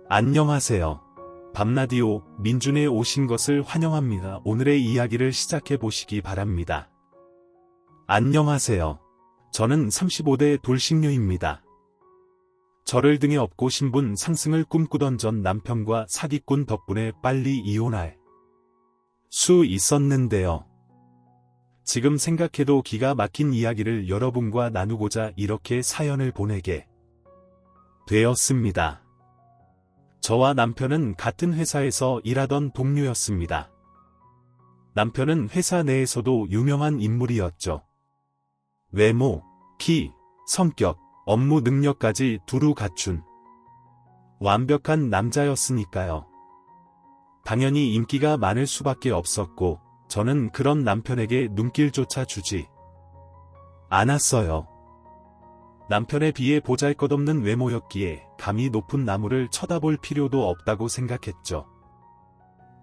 안녕하세요. 밤라디오 민준에 오신 것을 환영합니다. 오늘의 이야기를 시작해 보시기 바랍니다. 안녕하세요. 저는 35대 돌싱녀입니다. 저를 등에 업고 신분 상승을 꿈꾸던 전 남편과 사기꾼 덕분에 빨리 이혼할 수 있었는데요. 지금 생각해도 기가 막힌 이야기를 여러분과 나누고자 이렇게 사연을 보내게 되었습니다. 저와 남편은 같은 회사에서 일하던 동료였습니다. 남편은 회사 내에서도 유명한 인물이었죠. 외모, 키, 성격, 업무 능력까지 두루 갖춘 완벽한 남자였으니까요. 당연히 인기가 많을 수밖에 없었고 저는 그런 남편에게 눈길조차 주지 않았어요. 남편에 비해 보잘것없는 외모였기에 감히 높은 나무를 쳐다볼 필요도 없다고 생각했죠.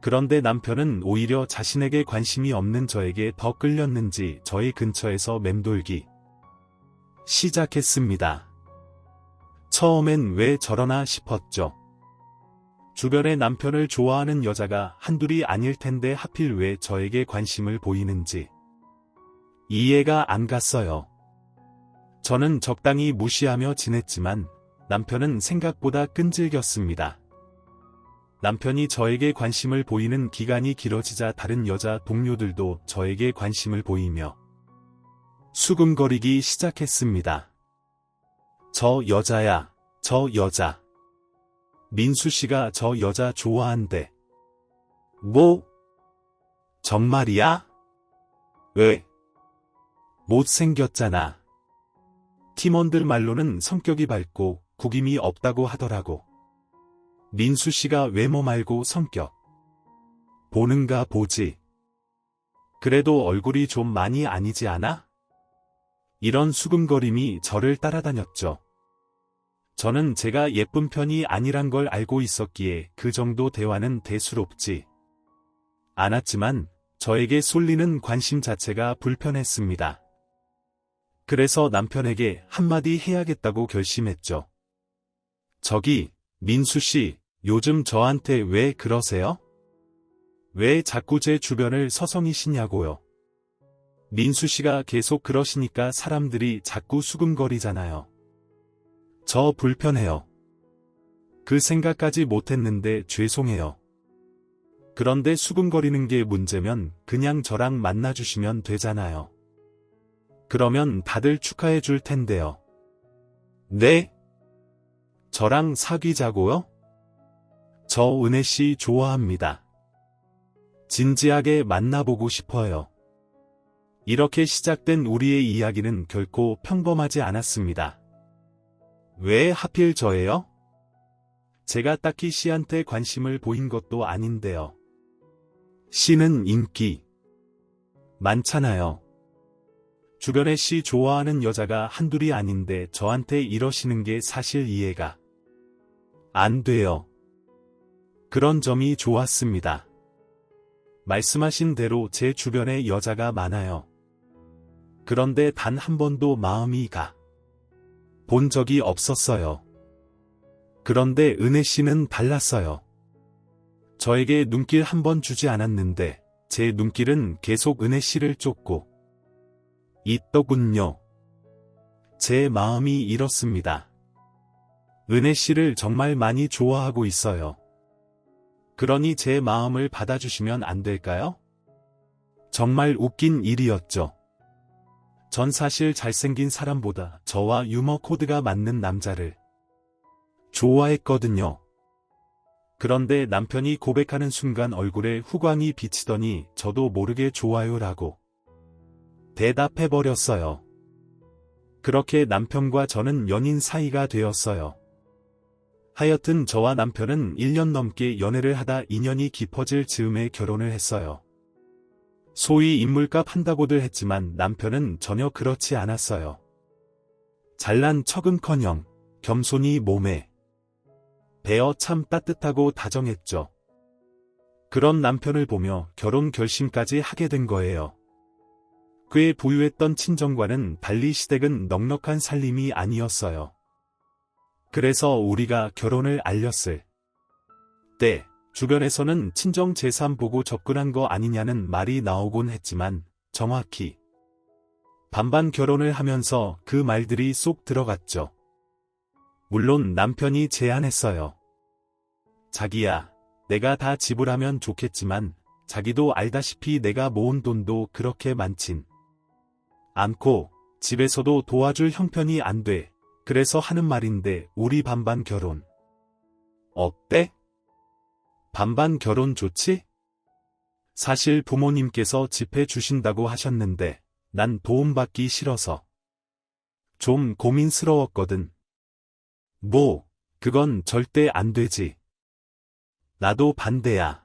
그런데 남편은 오히려 자신에게 관심이 없는 저에게 더 끌렸는지 저의 근처에서 맴돌기 시작했습니다. 처음엔 왜 저러나 싶었죠. 주변에 남편을 좋아하는 여자가 한둘이 아닐 텐데 하필 왜 저에게 관심을 보이는지 이해가 안 갔어요. 저는 적당히 무시하며 지냈지만 남편은 생각보다 끈질겼습니다. 남편이 저에게 관심을 보이는 기간이 길어지자 다른 여자 동료들도 저에게 관심을 보이며 수근거리기 시작했습니다. 저 여자야, 저 여자. 민수 씨가 저 여자 좋아한대. 뭐? 정말이야? 왜? 못생겼잖아. 팀원들 말로는 성격이 밝고 구김이 없다고 하더라고. 민수 씨가 외모 말고 성격 보는가 보지. 그래도 얼굴이 좀 많이 아니지 않아? 이런 수근거림이 저를 따라다녔죠. 저는 제가 예쁜 편이 아니란 걸 알고 있었기에 그 정도 대화는 대수롭지 않았지만 저에게 쏠리는 관심 자체가 불편했습니다. 그래서 남편에게 한마디 해야겠다고 결심했죠. 저기, 민수 씨, 요즘 저한테 왜 그러세요? 왜 자꾸 제 주변을 서성이시냐고요. 민수 씨가 계속 그러시니까 사람들이 자꾸 수근거리잖아요. 저 불편해요. 그 생각까지 못했는데 죄송해요. 그런데 수근거리는 게 문제면 그냥 저랑 만나주시면 되잖아요. 그러면 다들 축하해 줄 텐데요. 네? 저랑 사귀자고요? 저 은혜 씨 좋아합니다. 진지하게 만나보고 싶어요. 이렇게 시작된 우리의 이야기는 결코 평범하지 않았습니다. 왜 하필 저예요? 제가 딱히 씨한테 관심을 보인 것도 아닌데요. 씨는 인기 많잖아요. 주변에 씨 좋아하는 여자가 한둘이 아닌데 저한테 이러시는 게 사실 이해가 안 돼요. 그런 점이 좋았습니다. 말씀하신 대로 제 주변에 여자가 많아요. 그런데 단 한 번도 마음이 가 본 적이 없었어요. 그런데 은혜 씨는 달랐어요. 저에게 눈길 한 번 주지 않았는데 제 눈길은 계속 은혜 씨를 쫓고 있더군요. 제 마음이 이렇습니다. 은혜 씨를 정말 많이 좋아하고 있어요. 그러니 제 마음을 받아주시면 안 될까요? 정말 웃긴 일이었죠. 전 사실 잘생긴 사람보다 저와 유머 코드가 맞는 남자를 좋아했거든요. 그런데 남편이 고백하는 순간 얼굴에 후광이 비치더니 저도 모르게 좋아요라고 대답해버렸어요. 그렇게 남편과 저는 연인 사이가 되었어요. 하여튼 저와 남편은 1년 넘게 연애를 하다 인연이 깊어질 즈음에 결혼을 했어요. 소위 인물값 한다고들 했지만 남편은 전혀 그렇지 않았어요. 잘난 척은커녕 겸손히 몸에 배어 참 따뜻하고 다정했죠. 그런 남편을 보며 결혼 결심까지 하게 된 거예요. 꽤 부유했던 친정과는 달리 시댁은 넉넉한 살림이 아니었어요. 그래서 우리가 결혼을 알렸을 그때 주변에서는 친정 재산 보고 접근한 거 아니냐는 말이 나오곤 했지만 정확히 반반 결혼을 하면서 그 말들이 쏙 들어갔죠. 물론 남편이 제안했어요. 자기야, 내가 다 지불하면 좋겠지만 자기도 알다시피 내가 모은 돈도 그렇게 많진 않고 집에서도 도와줄 형편이 안 돼. 그래서 하는 말인데 우리 반반 결혼 어때? 반반 결혼 좋지? 사실 부모님께서 집 해주신다고 하셨는데 난 도움받기 싫어서 좀 고민스러웠거든. 뭐, 그건 절대 안 되지. 나도 반대야.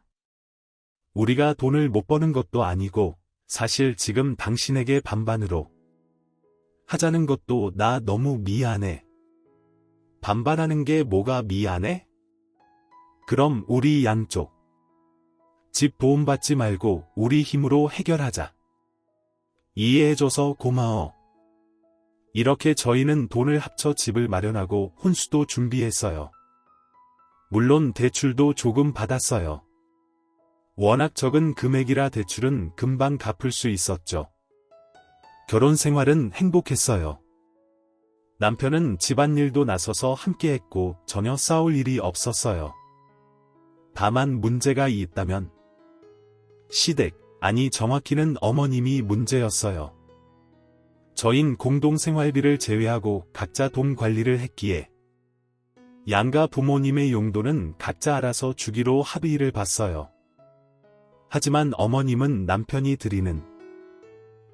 우리가 돈을 못 버는 것도 아니고 사실 지금 당신에게 반반으로 하자는 것도 나 너무 미안해. 반반하는 게 뭐가 미안해? 그럼 우리 양쪽 집 도움받지 말고 우리 힘으로 해결하자. 이해해줘서 고마워. 이렇게 저희는 돈을 합쳐 집을 마련하고 혼수도 준비했어요. 물론 대출도 조금 받았어요. 워낙 적은 금액이라 대출은 금방 갚을 수 있었죠. 결혼 생활은 행복했어요. 남편은 집안일도 나서서 함께했고 전혀 싸울 일이 없었어요. 다만 문제가 있다면 시댁, 아니 정확히는 어머님이 문제였어요. 저흰 공동생활비를 제외하고 각자 돈 관리를 했기에 양가 부모님의 용돈은 각자 알아서 주기로 합의를 봤어요. 하지만 어머님은 남편이 드리는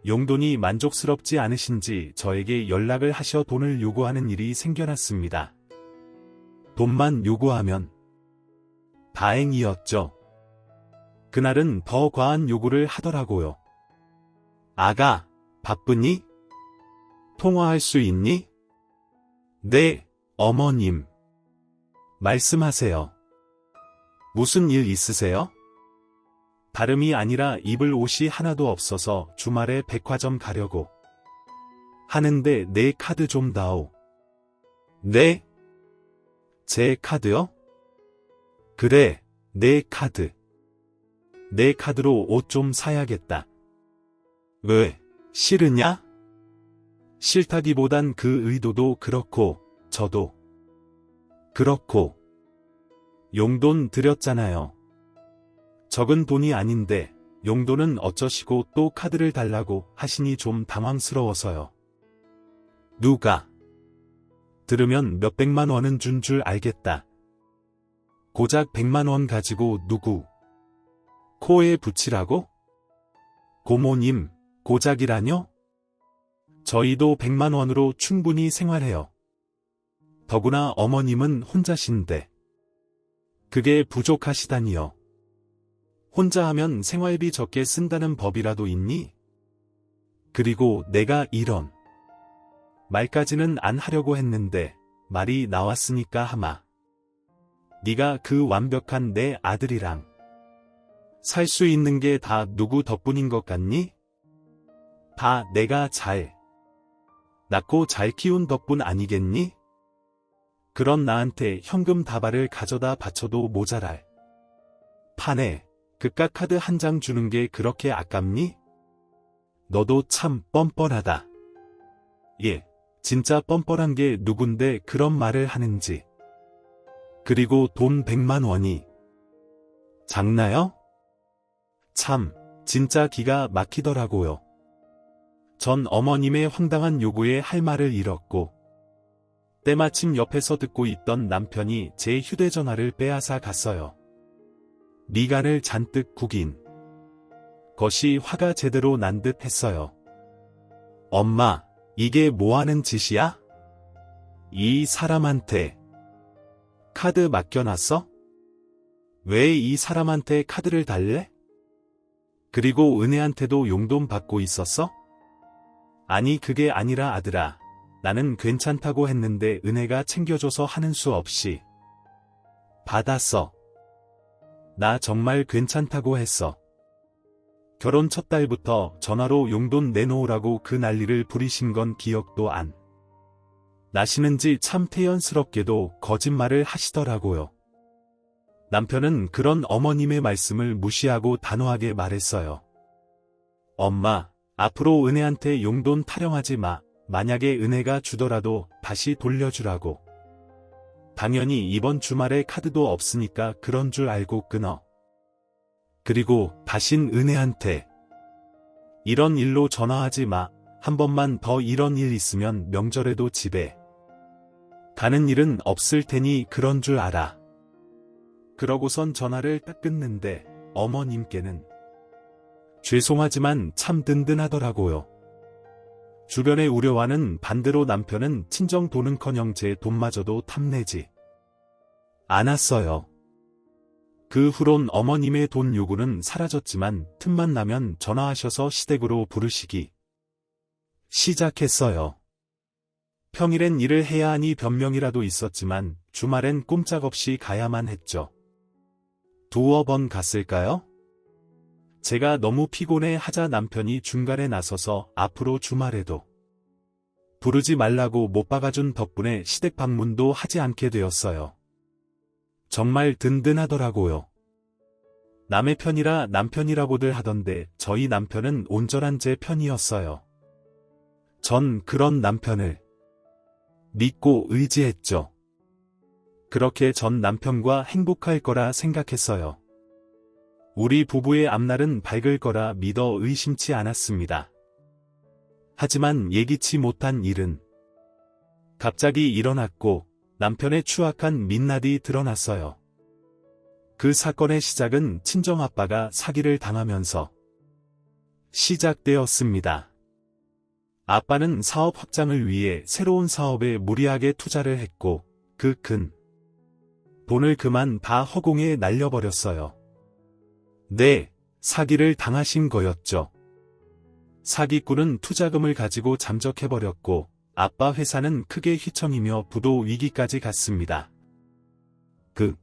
용돈이 만족스럽지 않으신지 저에게 연락을 하셔 돈을 요구하는 일이 생겨났습니다. 돈만 요구하면 다행이었죠. 그날은 더 과한 요구를 하더라고요. 아가, 바쁘니? 통화할 수 있니? 네, 어머님. 말씀하세요. 무슨 일 있으세요? 다름이 아니라 입을 옷이 하나도 없어서 주말에 백화점 가려고 하는데 내 카드 좀 다오. 네? 제 카드요? 그래, 내 카드. 내 카드로 옷 좀 사야겠다. 왜, 싫으냐? 싫다기보단 그 의도도 그렇고, 저도 그렇고. 용돈 드렸잖아요. 적은 돈이 아닌데 용돈은 어쩌시고 또 카드를 달라고 하시니 좀 당황스러워서요. 누가 들으면 몇백만 원은 준 줄 알겠다. 고작 100만 원 가지고 누구 코에 붙이라고? 고모님, 고작이라뇨? 저희도 100만 원으로 충분히 생활해요. 더구나 어머님은 혼자신데 그게 부족하시다니요. 혼자 하면 생활비 적게 쓴다는 법이라도 있니? 그리고 내가 이런 말까지는 안 하려고 했는데 말이 나왔으니까 하마. 네가 그 완벽한 내 아들이랑 살 수 있는 게 다 누구 덕분인 것 같니? 다 내가 잘 낳고 잘 키운 덕분 아니겠니? 그런 나한테 현금 다발을 가져다 바쳐도 모자랄 판에 그깟 카드 한 장 주는 게 그렇게 아깝니? 너도 참 뻔뻔하다. 예, 진짜 뻔뻔한 게 누군데 그런 말을 하는지. 그리고 돈 100만 원이 작나요? 참, 진짜 기가 막히더라고요. 전 어머님의 황당한 요구에 할 말을 잃었고 때마침 옆에서 듣고 있던 남편이 제 휴대전화를 빼앗아 갔어요. 미간을 잔뜩 구긴 것이 화가 제대로 난 듯 했어요. 엄마, 이게 뭐하는 짓이야? 이 사람한테 카드 맡겨놨어? 왜 이 사람한테 카드를 달래? 그리고 은혜한테도 용돈 받고 있었어? 아니 그게 아니라 아들아. 나는 괜찮다고 했는데 은혜가 챙겨줘서 하는 수 없이 받았어. 나 정말 괜찮다고 했어. 결혼 첫 달부터 전화로 용돈 내놓으라고 그 난리를 부리신 건 기억도 안 나시는지 참 태연스럽게도 거짓말을 하시더라고요. 남편은 그런 어머님의 말씀을 무시하고 단호하게 말했어요. 엄마, 앞으로 은혜한테 용돈 타령하지 마. 만약에 은혜가 주더라도 다시 돌려주라고. 당연히 이번 주말에 카드도 없으니까 그런 줄 알고 끊어. 그리고 다신 은혜한테 이런 일로 전화하지 마. 한 번만 더 이런 일 있으면 명절에도 집에 가는 일은 없을 테니 그런 줄 알아. 그러고선 전화를 딱 끊는데 어머님께는 죄송하지만 참 든든하더라고요. 주변의 우려와는 반대로 남편은 친정 돈은커녕 제 돈마저도 탐내지 않았어요. 그 후론 어머님의 돈 요구는 사라졌지만 틈만 나면 전화하셔서 시댁으로 부르시기 시작했어요. 평일엔 일을 해야 하니 변명이라도 있었지만 주말엔 꼼짝없이 가야만 했죠. 두어 번 갔을까요? 제가 너무 피곤해 하자 남편이 중간에 나서서 앞으로 주말에도 부르지 말라고 못 박아준 덕분에 시댁 방문도 하지 않게 되었어요. 정말 든든하더라고요. 남의 편이라 남편이라고들 하던데 저희 남편은 온전한 제 편이었어요. 전 그런 남편을 믿고 의지했죠. 그렇게 전 남편과 행복할 거라 생각했어요. 우리 부부의 앞날은 밝을 거라 믿어 의심치 않았습니다. 하지만 예기치 못한 일은 갑자기 일어났고 남편의 추악한 민낯이 드러났어요. 그 사건의 시작은 친정아빠가 사기를 당하면서 시작되었습니다. 아빠는 사업 확장을 위해 새로운 사업에 무리하게 투자를 했고 그 큰 돈을 그만 다 허공에 날려버렸어요. 네, 사기를 당하신 거였죠. 사기꾼은 투자금을 가지고 잠적해버렸고 아빠 회사는 크게 휘청이며 부도 위기까지 갔습니다. 그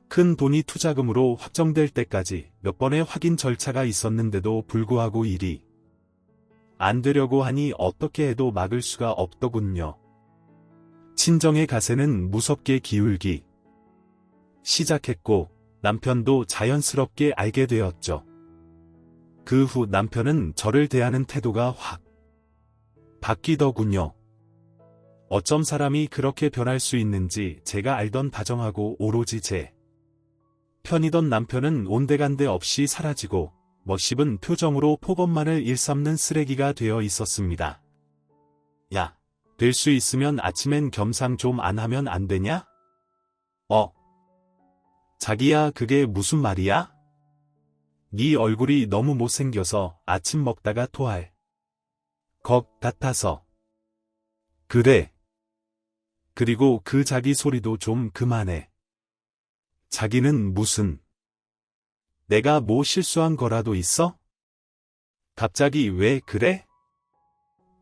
큰 돈이 투자금으로 확정될 때까지 몇 번의 확인 절차가 있었는데도 불구하고 일이 안 되려고 하니 어떻게 해도 막을 수가 없더군요. 친정의 가세는 무섭게 기울기 시작했고 남편도 자연스럽게 알게 되었죠. 그 후 남편은 저를 대하는 태도가 확 바뀌더군요. 어쩜 사람이 그렇게 변할 수 있는지 제가 알던 다정하고 오로지 제 편이던 남편은 온데간데 없이 사라지고 멋씹은 표정으로 폭언만을 일삼는 쓰레기가 되어 있었습니다. 야, 될 수 있으면 아침엔 겸상 좀 안 하면 안 되냐? 자기야 그게 무슨 말이야? 네 얼굴이 너무 못생겨서 아침 먹다가 토할 것 같아서. 그래. 그리고 그 자기 소리도 좀 그만해. 자기는 무슨 내가 뭐 실수한 거라도 있어? 갑자기 왜 그래?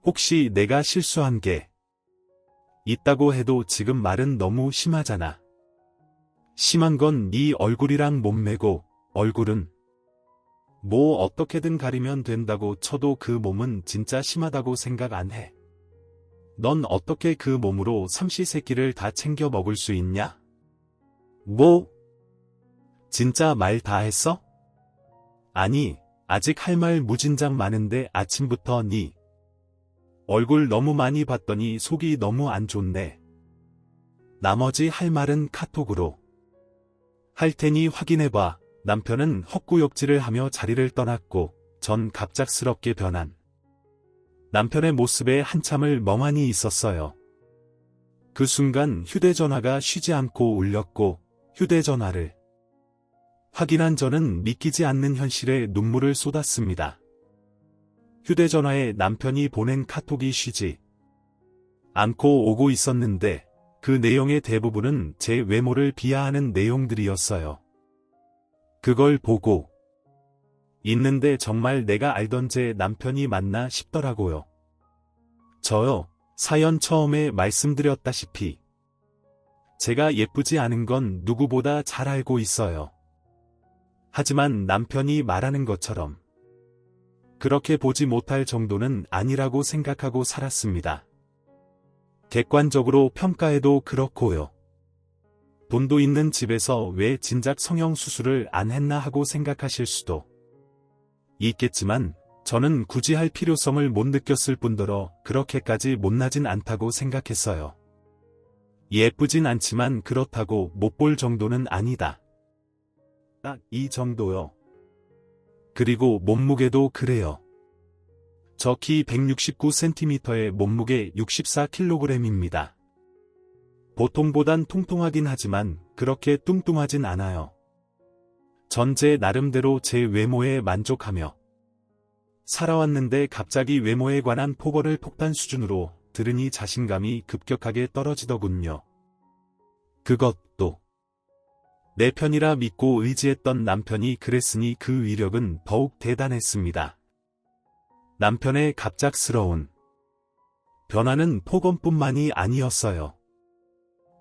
혹시 내가 실수한 게 있다고 해도 지금 말은 너무 심하잖아. 심한 건 네 얼굴이랑 몸매고 얼굴은 뭐 어떻게든 가리면 된다고 쳐도 그 몸은 진짜 심하다고 생각 안 해. 넌 어떻게 그 몸으로 삼시세끼를 다 챙겨 먹을 수 있냐? 뭐? 진짜 말 다 했어? 아니, 아직 할 말 무진장 많은데 아침부터 네 얼굴 너무 많이 봤더니 속이 너무 안 좋네. 나머지 할 말은 카톡으로 할 테니 확인해봐. 남편은 헛구역질을 하며 자리를 떠났고 전 갑작스럽게 변한 남편의 모습에 한참을 멍하니 있었어요. 그 순간 휴대전화가 쉬지 않고 울렸고 휴대전화를 확인한 저는 믿기지 않는 현실에 눈물을 쏟았습니다. 휴대전화에 남편이 보낸 카톡이 쉬지 않고 오고 있었는데 그 내용의 대부분은 제 외모를 비하하는 내용들이었어요. 그걸 보고 있는데 정말 내가 알던 제 남편이 맞나 싶더라고요. 저요, 사연 처음에 말씀드렸다시피 제가 예쁘지 않은 건 누구보다 잘 알고 있어요. 하지만 남편이 말하는 것처럼 그렇게 보지 못할 정도는 아니라고 생각하고 살았습니다. 객관적으로 평가해도 그렇고요. 돈도 있는 집에서 왜 진작 성형수술을 안 했나 하고 생각하실 수도 있겠지만 저는 굳이 할 필요성을 못 느꼈을 뿐더러 그렇게까지 못나진 않다고 생각했어요. 예쁘진 않지만 그렇다고 못 볼 정도는 아니다. 딱 이 정도요. 그리고 몸무게도 그래요. 저 키 169cm에 몸무게 64kg입니다. 보통보단 통통하긴 하지만 그렇게 뚱뚱하진 않아요. 전 제 나름대로 제 외모에 만족하며 살아왔는데 갑자기 외모에 관한 폭언을 폭탄 수준으로 들으니 자신감이 급격하게 떨어지더군요. 그것도 내 편이라 믿고 의지했던 남편이 그랬으니 그 위력은 더욱 대단했습니다. 남편의 갑작스러운 변화는 폭언뿐만이 아니었어요.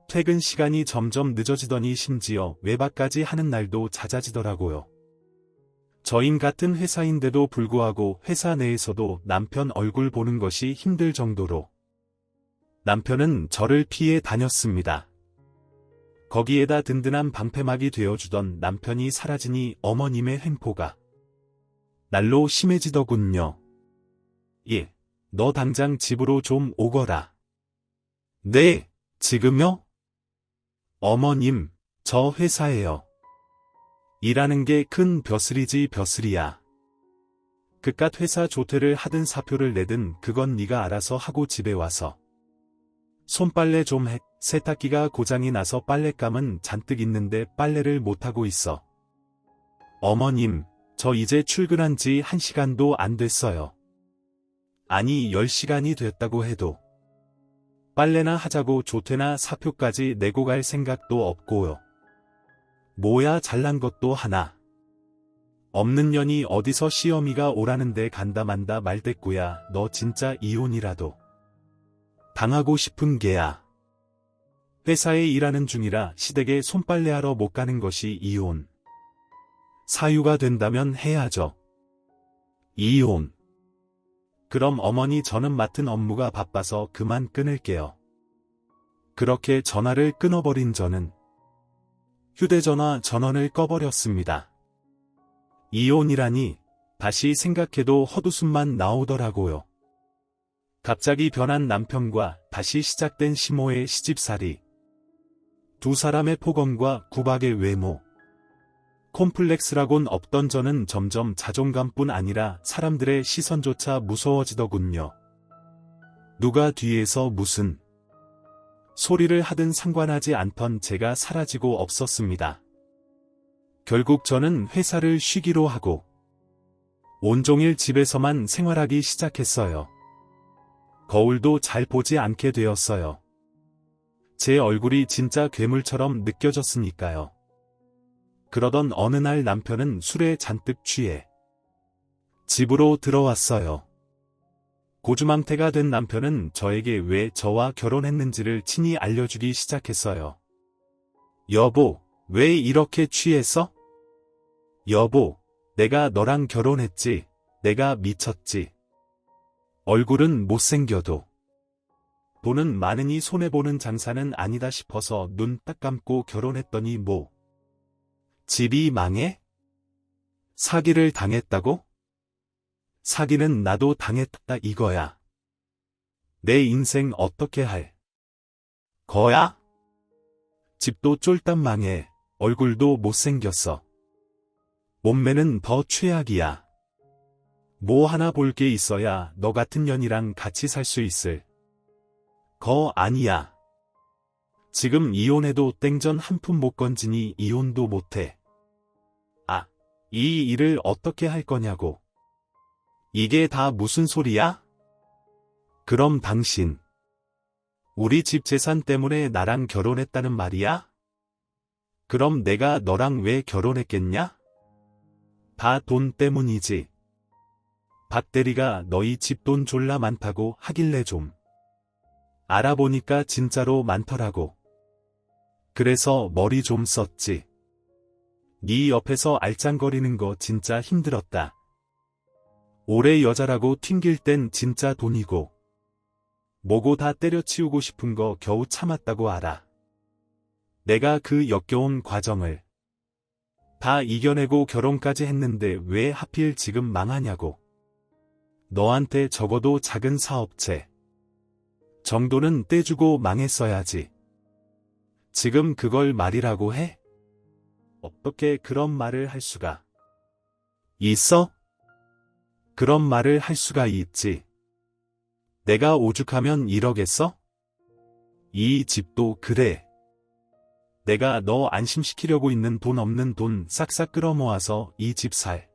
퇴근 시간이 점점 늦어지더니 심지어 외박까지 하는 날도 잦아지더라고요. 저임 같은 회사인데도 불구하고 회사 내에서도 남편 얼굴 보는 것이 힘들 정도로 남편은 저를 피해 다녔습니다. 거기에다 든든한 방패막이 되어주던 남편이 사라지니 어머님의 횡포가 날로 심해지더군요. 예, 너 당장 집으로 좀 오거라. 네, 지금요? 어머님, 저 회사에요. 일하는 게 큰 벼슬이지 벼슬이야. 그깟 회사 조퇴를 하든 사표를 내든 그건 네가 알아서 하고 집에 와서 손빨래 좀 해. 세탁기가 고장이 나서 빨랫감은 잔뜩 있는데 빨래를 못하고 있어. 어머님, 저 이제 출근한 지 1시간도 안 됐어요. 아니 10시간이 됐다고 해도 빨래나 하자고 조퇴나 사표까지 내고 갈 생각도 없고요. 뭐야 잘난 것도 하나. 없는 년이 어디서 시어미가 오라는데 간다 만다 말대꾸야. 너 진짜 이혼이라도 당하고 싶은 게야. 회사에 일하는 중이라 시댁에 손빨래하러 못 가는 것이 이혼 사유가 된다면 해야죠. 이혼. 그럼 어머니 저는 맡은 업무가 바빠서 그만 끊을게요. 그렇게 전화를 끊어버린 저는 휴대전화 전원을 꺼버렸습니다. 이혼이라니 다시 생각해도 헛웃음만 나오더라고요. 갑자기 변한 남편과 다시 시작된 심호의 시집살이. 두 사람의 폭언과 구박의 외모. 콤플렉스라곤 없던 저는 점점 자존감뿐 아니라 사람들의 시선조차 무서워지더군요. 누가 뒤에서 무슨 소리를 하든 상관하지 않던 제가 사라지고 없었습니다. 결국 저는 회사를 쉬기로 하고 온종일 집에서만 생활하기 시작했어요. 거울도 잘 보지 않게 되었어요. 제 얼굴이 진짜 괴물처럼 느껴졌으니까요. 그러던 어느 날 남편은 술에 잔뜩 취해 집으로 들어왔어요. 고주망태가 된 남편은 저에게 왜 저와 결혼했는지를 친히 알려주기 시작했어요. 여보, 왜 이렇게 취했어? 여보, 내가 너랑 결혼했지. 내가 미쳤지. 얼굴은 못생겨도 돈은 많으니 손해보는 장사는 아니다 싶어서 눈 딱 감고 결혼했더니 뭐 집이 망해? 사기를 당했다고? 사기는 나도 당했다 이거야. 내 인생 어떻게 할 거야? 집도 쫄딱 망해. 얼굴도 못생겼어. 몸매는 더 최악이야. 뭐 하나 볼 게 있어야 너 같은 년이랑 같이 살 수 있을 거 아니야. 지금 이혼해도 땡전 한 푼 못 건지니 이혼도 못해. 아, 이 일을 어떻게 할 거냐고. 이게 다 무슨 소리야? 그럼 당신 우리 집 재산 때문에 나랑 결혼했다는 말이야? 그럼 내가 너랑 왜 결혼했겠냐? 다 돈 때문이지. 박 대리가 너희 집 돈 졸라 많다고 하길래 좀 알아보니까 진짜로 많더라고. 그래서 머리 좀 썼지. 네 옆에서 알짱거리는 거 진짜 힘들었다. 올해 여자라고 튕길 땐 진짜 돈이고 뭐고 다 때려치우고 싶은 거 겨우 참았다고 알아. 내가 그 역겨운 과정을 다 이겨내고 결혼까지 했는데 왜 하필 지금 망하냐고. 너한테 적어도 작은 사업체 정도는 떼주고 망했어야지. 지금 그걸 말이라고 해? 어떻게 그런 말을 할 수가 있어? 그런 말을 할 수가 있지. 내가 오죽하면 이러겠어? 이 집도 그래. 내가 너 안심시키려고 있는 돈 없는 돈 싹싹 끌어모아서 이 집 살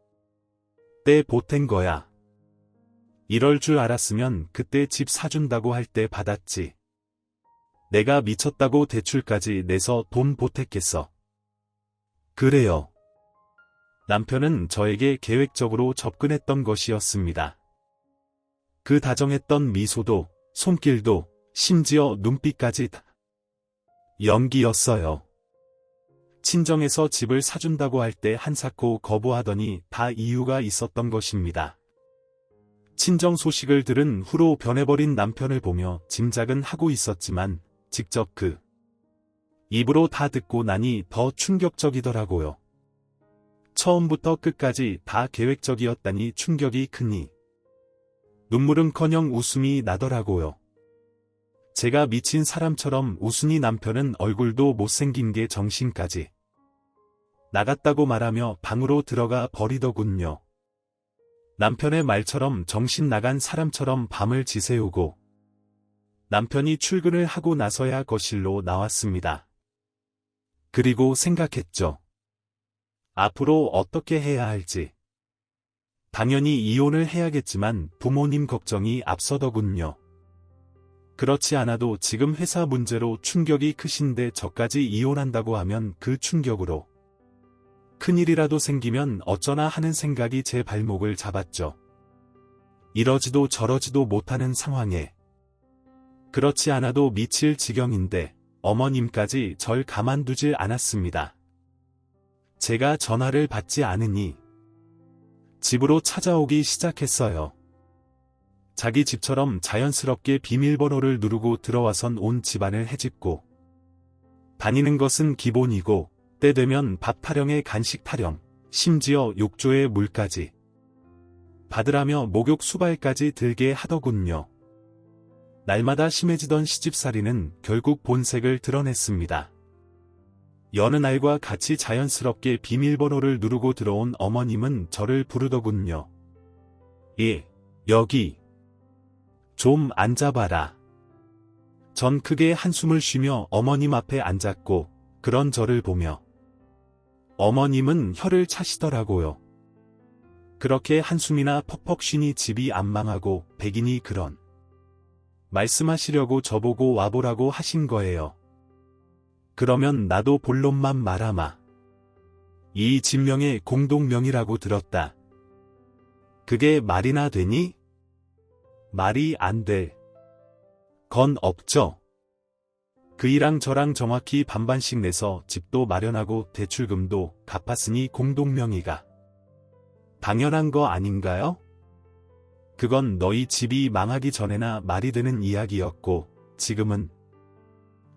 때 보탠 거야. 이럴 줄 알았으면 그때 집 사준다고 할 때 받았지. 내가 미쳤다고 대출까지 내서 돈 보탰겠어. 그래요. 남편은 저에게 계획적으로 접근했던 것이었습니다. 그 다정했던 미소도, 손길도, 심지어 눈빛까지 다 연기였어요. 친정에서 집을 사준다고 할 때 한사코 거부하더니 다 이유가 있었던 것입니다. 친정 소식을 들은 후로 변해버린 남편을 보며 짐작은 하고 있었지만 직접 그 입으로 다 듣고 나니 더 충격적이더라고요. 처음부터 끝까지 다 계획적이었다니 충격이 크니 눈물은커녕 웃음이 나더라고요. 제가 미친 사람처럼 웃으니 남편은 얼굴도 못생긴 게 정신까지 나갔다고 말하며 방으로 들어가 버리더군요. 남편의 말처럼 정신 나간 사람처럼 밤을 지새우고 남편이 출근을 하고 나서야 거실로 나왔습니다. 그리고 생각했죠. 앞으로 어떻게 해야 할지. 당연히 이혼을 해야겠지만 부모님 걱정이 앞서더군요. 그렇지 않아도 지금 회사 문제로 충격이 크신데 저까지 이혼한다고 하면 그 충격으로 큰일이라도 생기면 어쩌나 하는 생각이 제 발목을 잡았죠. 이러지도 저러지도 못하는 상황에 그렇지 않아도 미칠 지경인데 어머님까지 절 가만두질 않았습니다. 제가 전화를 받지 않으니 집으로 찾아오기 시작했어요. 자기 집처럼 자연스럽게 비밀번호를 누르고 들어와선 온 집안을 헤집고 다니는 것은 기본이고 때 되면 밥 타령에 간식 타령, 심지어 욕조에 물까지 받으라며 목욕 수발까지 들게 하더군요. 날마다 심해지던 시집살이는 결국 본색을 드러냈습니다. 여느 날과 같이 자연스럽게 비밀번호를 누르고 들어온 어머님은 저를 부르더군요. 예, 여기. 좀 앉아봐라. 전 크게 한숨을 쉬며 어머님 앞에 앉았고 그런 저를 보며 어머님은 혀를 차시더라고요. 그렇게 한숨이나 퍽퍽 쉬니 집이 안 망하고 백인이 그런 말씀하시려고 저보고 와보라고 하신 거예요. 그러면 나도 본론만 말하마. 이 진명의 공동명의라고 들었다. 그게 말이나 되니? 말이 안 될 건 없죠. 그이랑 저랑 정확히 반반씩 내서 집도 마련하고 대출금도 갚았으니 공동명의가 당연한 거 아닌가요? 그건 너희 집이 망하기 전에나 말이 되는 이야기였고 지금은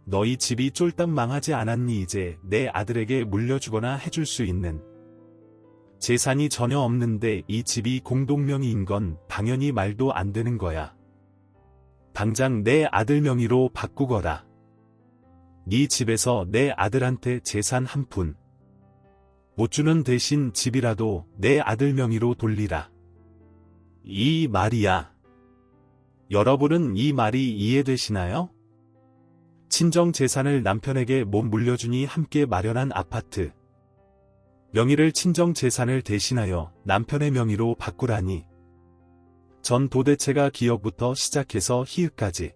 너희 집이 쫄딱 망하지 않았니 이제 내 아들에게 물려주거나 해줄 수 있는 재산이 전혀 없는데 이 집이 공동명의인 건 당연히 말도 안 되는 거야. 당장 내 아들 명의로 바꾸거라. 네 집에서 내 아들한테 재산 한 푼 못 주는 대신 집이라도 내 아들 명의로 돌리라. 이 말이야. 여러분은 이 말이 이해되시나요? 친정 재산을 남편에게 못 물려주니 함께 마련한 아파트 명의를 친정 재산을 대신하여 남편의 명의로 바꾸라니. 전 도대체가 기역부터 시작해서 히읗까지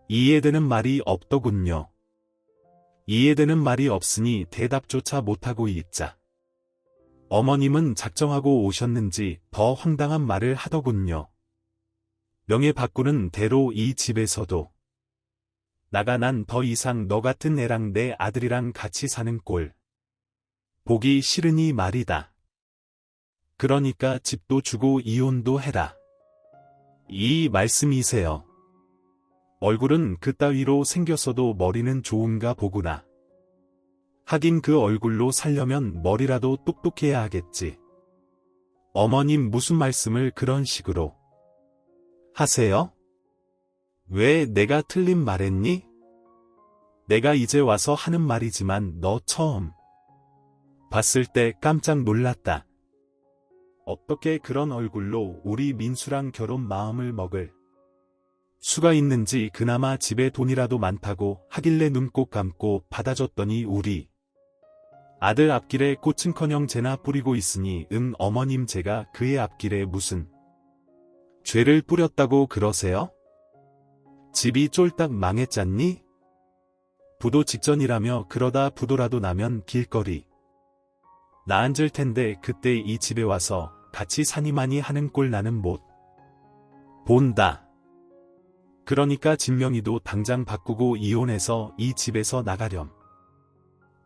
이해되는 말이 없더군요. 이해되는 말이 없으니 대답조차 못하고 있자 어머님은 작정하고 오셨는지 더 황당한 말을 하더군요. 명예 바꾸는 대로 이 집에서도 나가 난 더 이상 너 같은 애랑 내 아들이랑 같이 사는 꼴 보기 싫으니 말이다. 그러니까 집도 주고 이혼도 해라. 이 말씀이세요. 얼굴은 그따위로 생겼어도 머리는 좋은가 보구나. 하긴 그 얼굴로 살려면 머리라도 똑똑해야 하겠지. 어머님 무슨 말씀을 그런 식으로 하세요? 왜 내가 틀린 말했니? 내가 이제 와서 하는 말이지만 너 처음 봤을 때 깜짝 놀랐다. 어떻게 그런 얼굴로 우리 민수랑 결혼 마음을 먹을 수가 있는지. 그나마 집에 돈이라도 많다고 하길래 눈 꼭 감고 받아줬더니 우리 아들 앞길에 꽃은커녕 재나 뿌리고 있으니 어머님 제가 그의 앞길에 무슨 죄를 뿌렸다고 그러세요? 집이 쫄딱 망했잖니? 부도 직전이라며 그러다 부도라도 나면 길거리 나앉을 텐데 그때 이 집에 와서 같이 사니마니 하는 꼴 나는 못 본다. 그러니까 진명이도 당장 바꾸고 이혼해서 이 집에서 나가렴.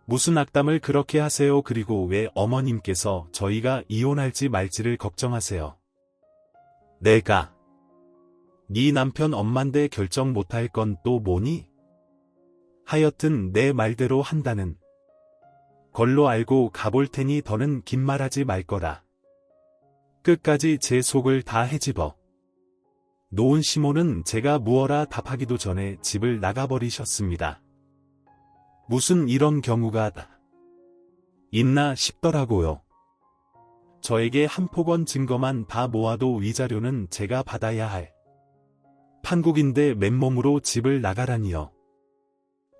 무슨 악담을 그렇게 하세요? 그리고 왜 어머님께서 저희가 이혼할지 말지를 걱정하세요? 내가 네 남편 엄만데 결정 못할 건 또 뭐니? 하여튼 내 말대로 한다는 걸로 알고 가볼 테니 더는 긴 말하지 말 거라. 끝까지 제 속을 다 헤집어 놓은 시모는 제가 무어라 답하기도 전에 집을 나가버리셨습니다. 무슨 이런 경우가 있나 싶더라고요. 저에게 한 폭언 증거만 다 모아도 위자료는 제가 받아야 할 판국인데 맨몸으로 집을 나가라니요.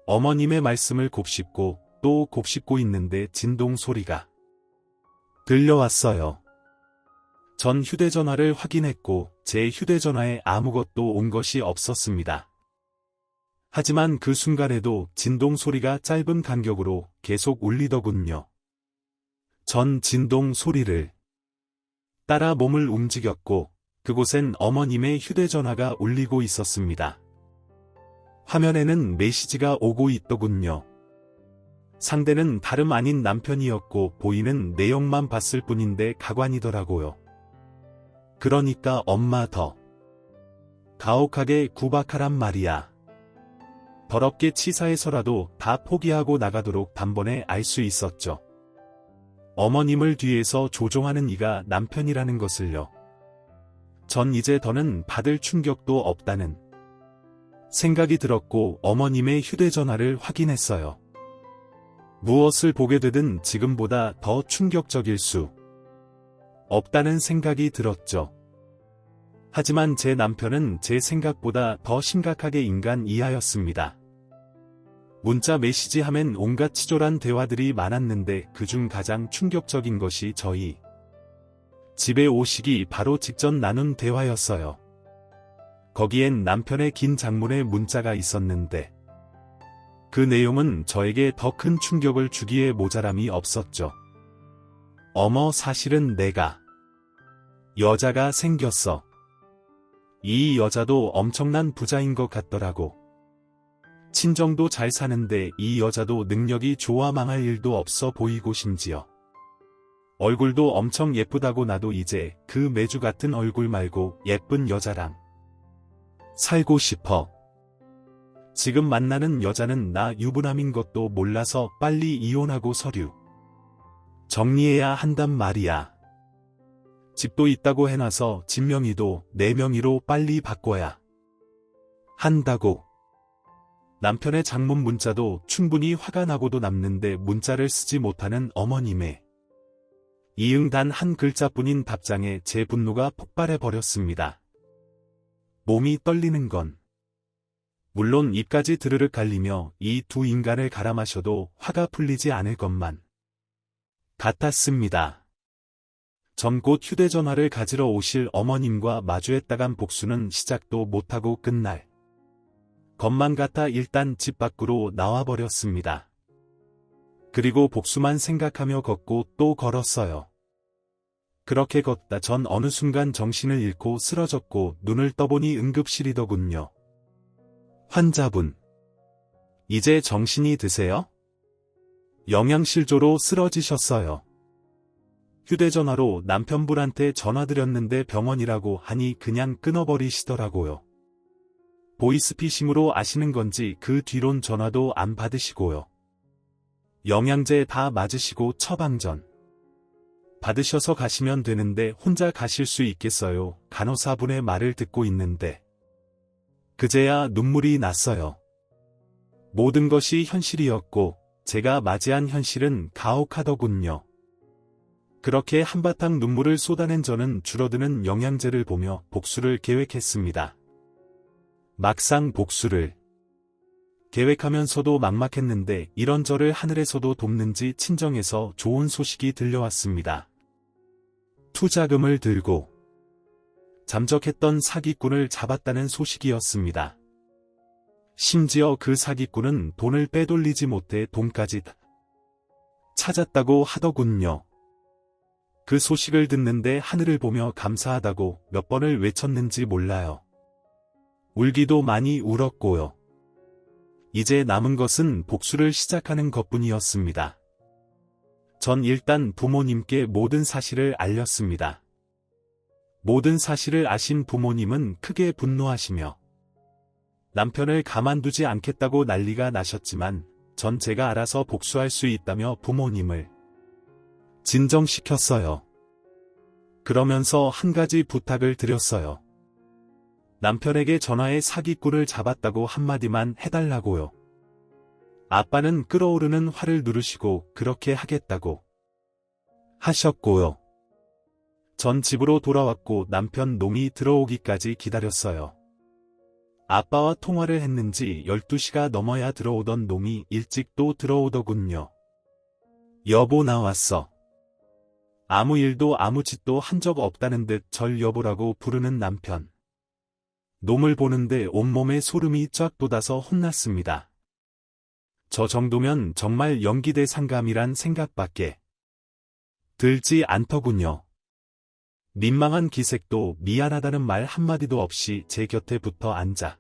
어머님의 말씀을 곱씹고 또 곱씹고 있는데 진동 소리가 들려왔어요. 전 휴대전화를 확인했고 제 휴대전화에 아무것도 온 것이 없었습니다. 하지만 그 순간에도 진동 소리가 짧은 간격으로 계속 울리더군요. 전 진동 소리를 따라 몸을 움직였고 그곳엔 어머님의 휴대전화가 울리고 있었습니다. 화면에는 메시지가 오고 있더군요. 상대는 다름 아닌 남편이었고 보이는 내용만 봤을 뿐인데 가관이더라고요. 그러니까 엄마 더 가혹하게 구박하란 말이야. 더럽게 치사해서라도 다 포기하고 나가도록 단번에 알 수 있었죠. 어머님을 뒤에서 조종하는 이가 남편이라는 것을요. 전 이제 더는 받을 충격도 없다는 생각이 들었고 어머님의 휴대전화를 확인했어요. 무엇을 보게 되든 지금보다 더 충격적일 수 없다는 생각이 들었죠. 하지만 제 남편은 제 생각보다 더 심각하게 인간 이하였습니다. 문자 메시지 하면 온갖 치졸한 대화들이 많았는데 그중 가장 충격적인 것이 저희 집에 오시기 바로 직전 나눈 대화였어요. 거기엔 남편의 긴 장문의 문자가 있었는데 그 내용은 저에게 더 큰 충격을 주기에 모자람이 없었죠. 어머 사실은 내가 여자가 생겼어. 이 여자도 엄청난 부자인 것 같더라고. 친정도 잘 사는데 이 여자도 능력이 좋아 망할 일도 없어 보이고 심지어 얼굴도 엄청 예쁘다고. 나도 이제 그 매주 같은 얼굴 말고 예쁜 여자랑 살고 싶어. 지금 만나는 여자는 나 유부남인 것도 몰라서 빨리 이혼하고 서류 정리해야 한단 말이야. 집도 있다고 해놔서 진명이도 내 명의로 빨리 바꿔야 한다고. 남편의 장문 문자도 충분히 화가 나고도 남는데 문자를 쓰지 못하는 어머님의 이응 단 한 글자뿐인 답장에 제 분노가 폭발해버렸습니다. 몸이 떨리는 건 물론 입까지 드르륵 갈리며 이 두 인간을 갈아 마셔도 화가 풀리지 않을 것만 같았습니다. 전 곧 휴대전화를 가지러 오실 어머님과 마주했다간 복수는 시작도 못하고 끝날 것만 같아 일단 집 밖으로 나와버렸습니다. 그리고 복수만 생각하며 걷고 또 걸었어요. 그렇게 걷다 전 어느 순간 정신을 잃고 쓰러졌고 눈을 떠보니 응급실이더군요. 환자분, 이제 정신이 드세요? 영양실조로 쓰러지셨어요. 휴대전화로 남편분한테 전화드렸는데 병원이라고 하니 그냥 끊어버리시더라고요. 보이스피싱으로 아시는 건지 그 뒤론 전화도 안 받으시고요. 영양제 다 맞으시고 처방전 받으셔서 가시면 되는데 혼자 가실 수 있겠어요? 간호사분의 말을 듣고 있는데 그제야 눈물이 났어요. 모든 것이 현실이었고 제가 맞이한 현실은 가혹하더군요. 그렇게 한바탕 눈물을 쏟아낸 저는 줄어드는 영양제를 보며 복수를 계획했습니다. 막상 복수를 계획하면서도 막막했는데 이런 저를 하늘에서도 돕는지 친정에서 좋은 소식이 들려왔습니다. 투자금을 들고 잠적했던 사기꾼을 잡았다는 소식이었습니다. 심지어 그 사기꾼은 돈을 빼돌리지 못해 돈까지 찾았다고 하더군요. 그 소식을 듣는데 하늘을 보며 감사하다고 몇 번을 외쳤는지 몰라요. 울기도 많이 울었고요. 이제 남은 것은 복수를 시작하는 것뿐이었습니다. 전 일단 부모님께 모든 사실을 알렸습니다. 모든 사실을 아신 부모님은 크게 분노하시며 남편을 가만두지 않겠다고 난리가 나셨지만 전 제가 알아서 복수할 수 있다며 부모님을 진정시켰어요. 그러면서 한 가지 부탁을 드렸어요. 남편에게 전화해 사기꾼을 잡았다고 한마디만 해달라고요. 아빠는 끓어오르는 화를 누르시고 그렇게 하겠다고 하셨고요. 전 집으로 돌아왔고 남편 놈이 들어오기까지 기다렸어요. 아빠와 통화를 했는지 12시가 넘어야 들어오던 놈이 일찍 또 들어오더군요. 여보 나왔어. 아무 일도 아무 짓도 한 적 없다는 듯 절 여보라고 부르는 남편. 놈을 보는데 온몸에 소름이 쫙 돋아서 혼났습니다. 저 정도면 정말 연기대상감이란 생각밖에 들지 않더군요. 민망한 기색도 미안하다는 말 한마디도 없이 제 곁에 붙어 앉아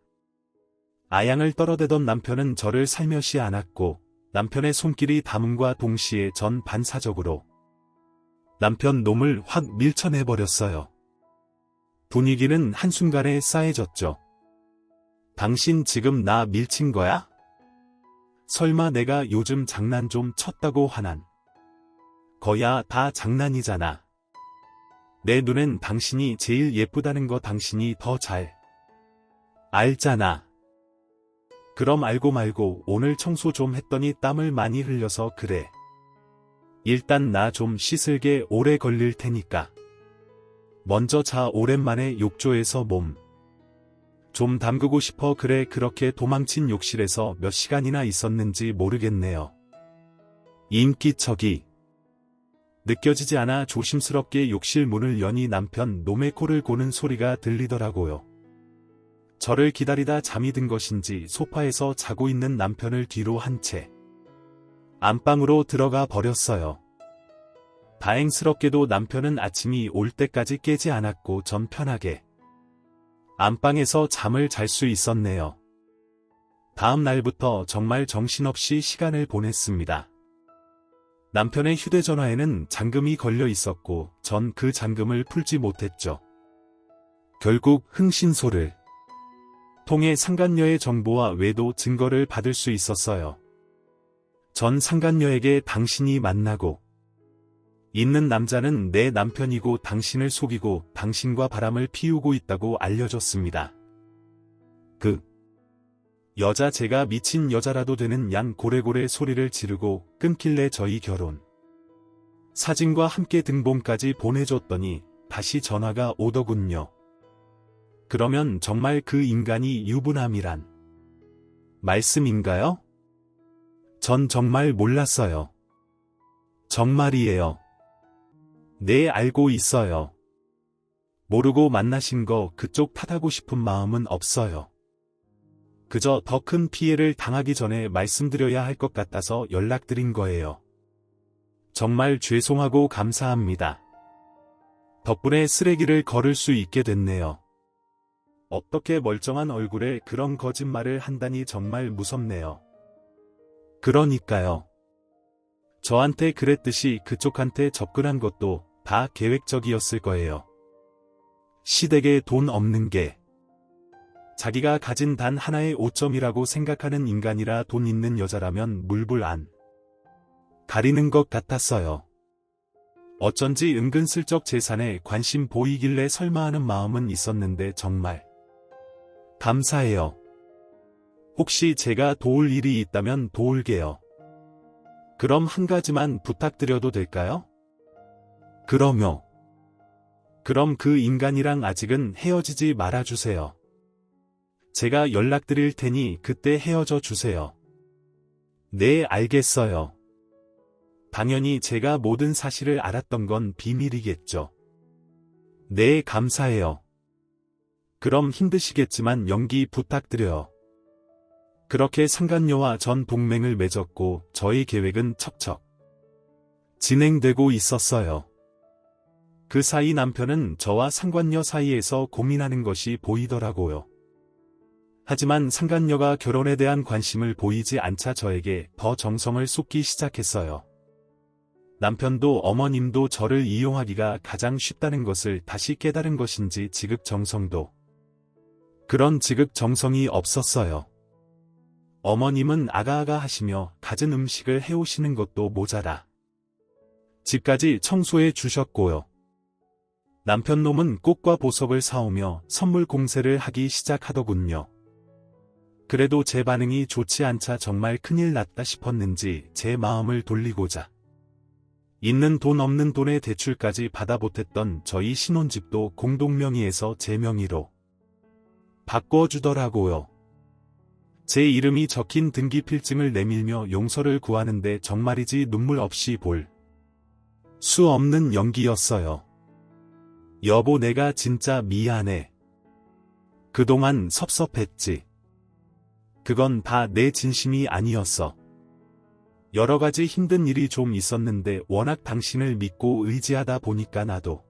아양을 떨어대던 남편은 저를 살며시 안았고 남편의 손길이 닿음과 동시에 전 반사적으로 남편 놈을 확 밀쳐내버렸어요. 분위기는 한순간에 싸해졌죠. 당신 지금 나 밀친 거야? 설마 내가 요즘 장난 좀 쳤다고 화난 거야? 다 장난이잖아. 내 눈엔 당신이 제일 예쁘다는 거 당신이 더 잘 알잖아. 그럼 알고 말고 오늘 청소 좀 했더니 땀을 많이 흘려서 그래. 일단 나 좀 씻을게 오래 걸릴 테니까. 먼저 자. 오랜만에 욕조에서 몸 좀 담그고 싶어. 그래. 그렇게 도망친 욕실에서 몇 시간이나 있었는지 모르겠네요. 인기척이 느껴지지 않아 조심스럽게 욕실 문을 여니 남편 놈의 코를 고는 소리가 들리더라고요. 저를 기다리다 잠이 든 것인지 소파에서 자고 있는 남편을 뒤로 한 채 안방으로 들어가 버렸어요. 다행스럽게도 남편은 아침이 올 때까지 깨지 않았고 전 편하게 안방에서 잠을 잘 수 있었네요. 다음 날부터 정말 정신없이 시간을 보냈습니다. 남편의 휴대전화에는 잠금이 걸려 있었고 전 그 잠금을 풀지 못했죠. 결국 흥신소를 통해 상간녀의 정보와 외도 증거를 받을 수 있었어요. 전 상간녀에게 당신이 만나고 있는 남자는 내 남편이고 당신을 속이고 당신과 바람을 피우고 있다고 알려줬습니다. 그 여자 제가 미친 여자라도 되는 양 고래고래 소리를 지르고 끊길래 저희 결혼 사진과 함께 등본까지 보내줬더니 다시 전화가 오더군요. 그러면 정말 그 인간이 유부남이란 말씀인가요? 전 정말 몰랐어요. 정말이에요. 네, 알고 있어요. 모르고 만나신 거 그쪽 탓하고 싶은 마음은 없어요. 그저 더 큰 피해를 당하기 전에 말씀드려야 할 것 같아서 연락드린 거예요. 정말 죄송하고 감사합니다. 덕분에 쓰레기를 걸을 수 있게 됐네요. 어떻게 멀쩡한 얼굴에 그런 거짓말을 한다니 정말 무섭네요. 그러니까요. 저한테 그랬듯이 그쪽한테 접근한 것도 다 계획적이었을 거예요. 시댁에 돈 없는 게 자기가 가진 단 하나의 오점이라고 생각하는 인간이라 돈 있는 여자라면 물불 안 가리는 것 같았어요. 어쩐지 은근슬쩍 재산에 관심 보이길래 설마 하는 마음은 있었는데 정말 감사해요. 혹시 제가 도울 일이 있다면 도울게요. 그럼 한 가지만 부탁드려도 될까요? 그럼요. 그럼 그 인간이랑 아직은 헤어지지 말아주세요. 제가 연락드릴 테니 그때 헤어져 주세요. 네, 알겠어요. 당연히 제가 모든 사실을 알았던 건 비밀이겠죠. 네, 감사해요. 그럼 힘드시겠지만 연기 부탁드려요. 그렇게 상간녀와 전 동맹을 맺었고 저희 계획은 척척 진행되고 있었어요. 그 사이 남편은 저와 상간녀 사이에서 고민하는 것이 보이더라고요. 하지만 상간녀가 결혼에 대한 관심을 보이지 않자 저에게 더 정성을 쏟기 시작했어요. 남편도 어머님도 저를 이용하기가 가장 쉽다는 것을 다시 깨달은 것인지 지극정성도 그런 지극정성이 없었어요. 어머님은 아가아가 하시며 갖은 음식을 해오시는 것도 모자라 집까지 청소해 주셨고요. 남편 놈은 꽃과 보석을 사오며 선물 공세를 하기 시작하더군요. 그래도 제 반응이 좋지 않자 정말 큰일 났다 싶었는지 제 마음을 돌리고자 있는 돈 없는 돈의 대출까지 받아 보탰던 저희 신혼집도 공동명의에서 제 명의로 바꿔주더라고요. 제 이름이 적힌 등기필증을 내밀며 용서를 구하는데 정말이지 눈물 없이 볼 수 없는 연기였어요. 여보, 내가 진짜 미안해. 그동안 섭섭했지. 그건 다 내 진심이 아니었어. 여러 가지 힘든 일이 좀 있었는데 워낙 당신을 믿고 의지하다 보니까 나도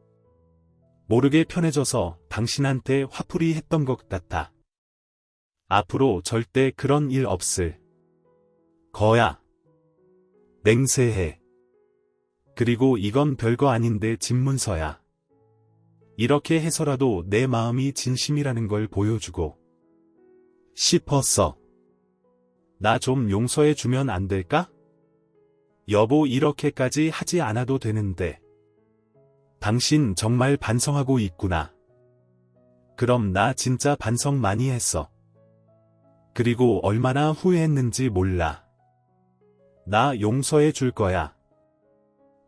모르게 편해져서 당신한테 화풀이 했던 것 같아. 앞으로 절대 그런 일 없을 거야. 맹세해. 그리고 이건 별거 아닌데 집문서야. 이렇게 해서라도 내 마음이 진심이라는 걸 보여주고 싶었어. 나 좀 용서해 주면 안 될까? 여보, 이렇게까지 하지 않아도 되는데. 당신 정말 반성하고 있구나. 그럼 나 진짜 반성 많이 했어. 그리고 얼마나 후회했는지 몰라. 나 용서해 줄 거야.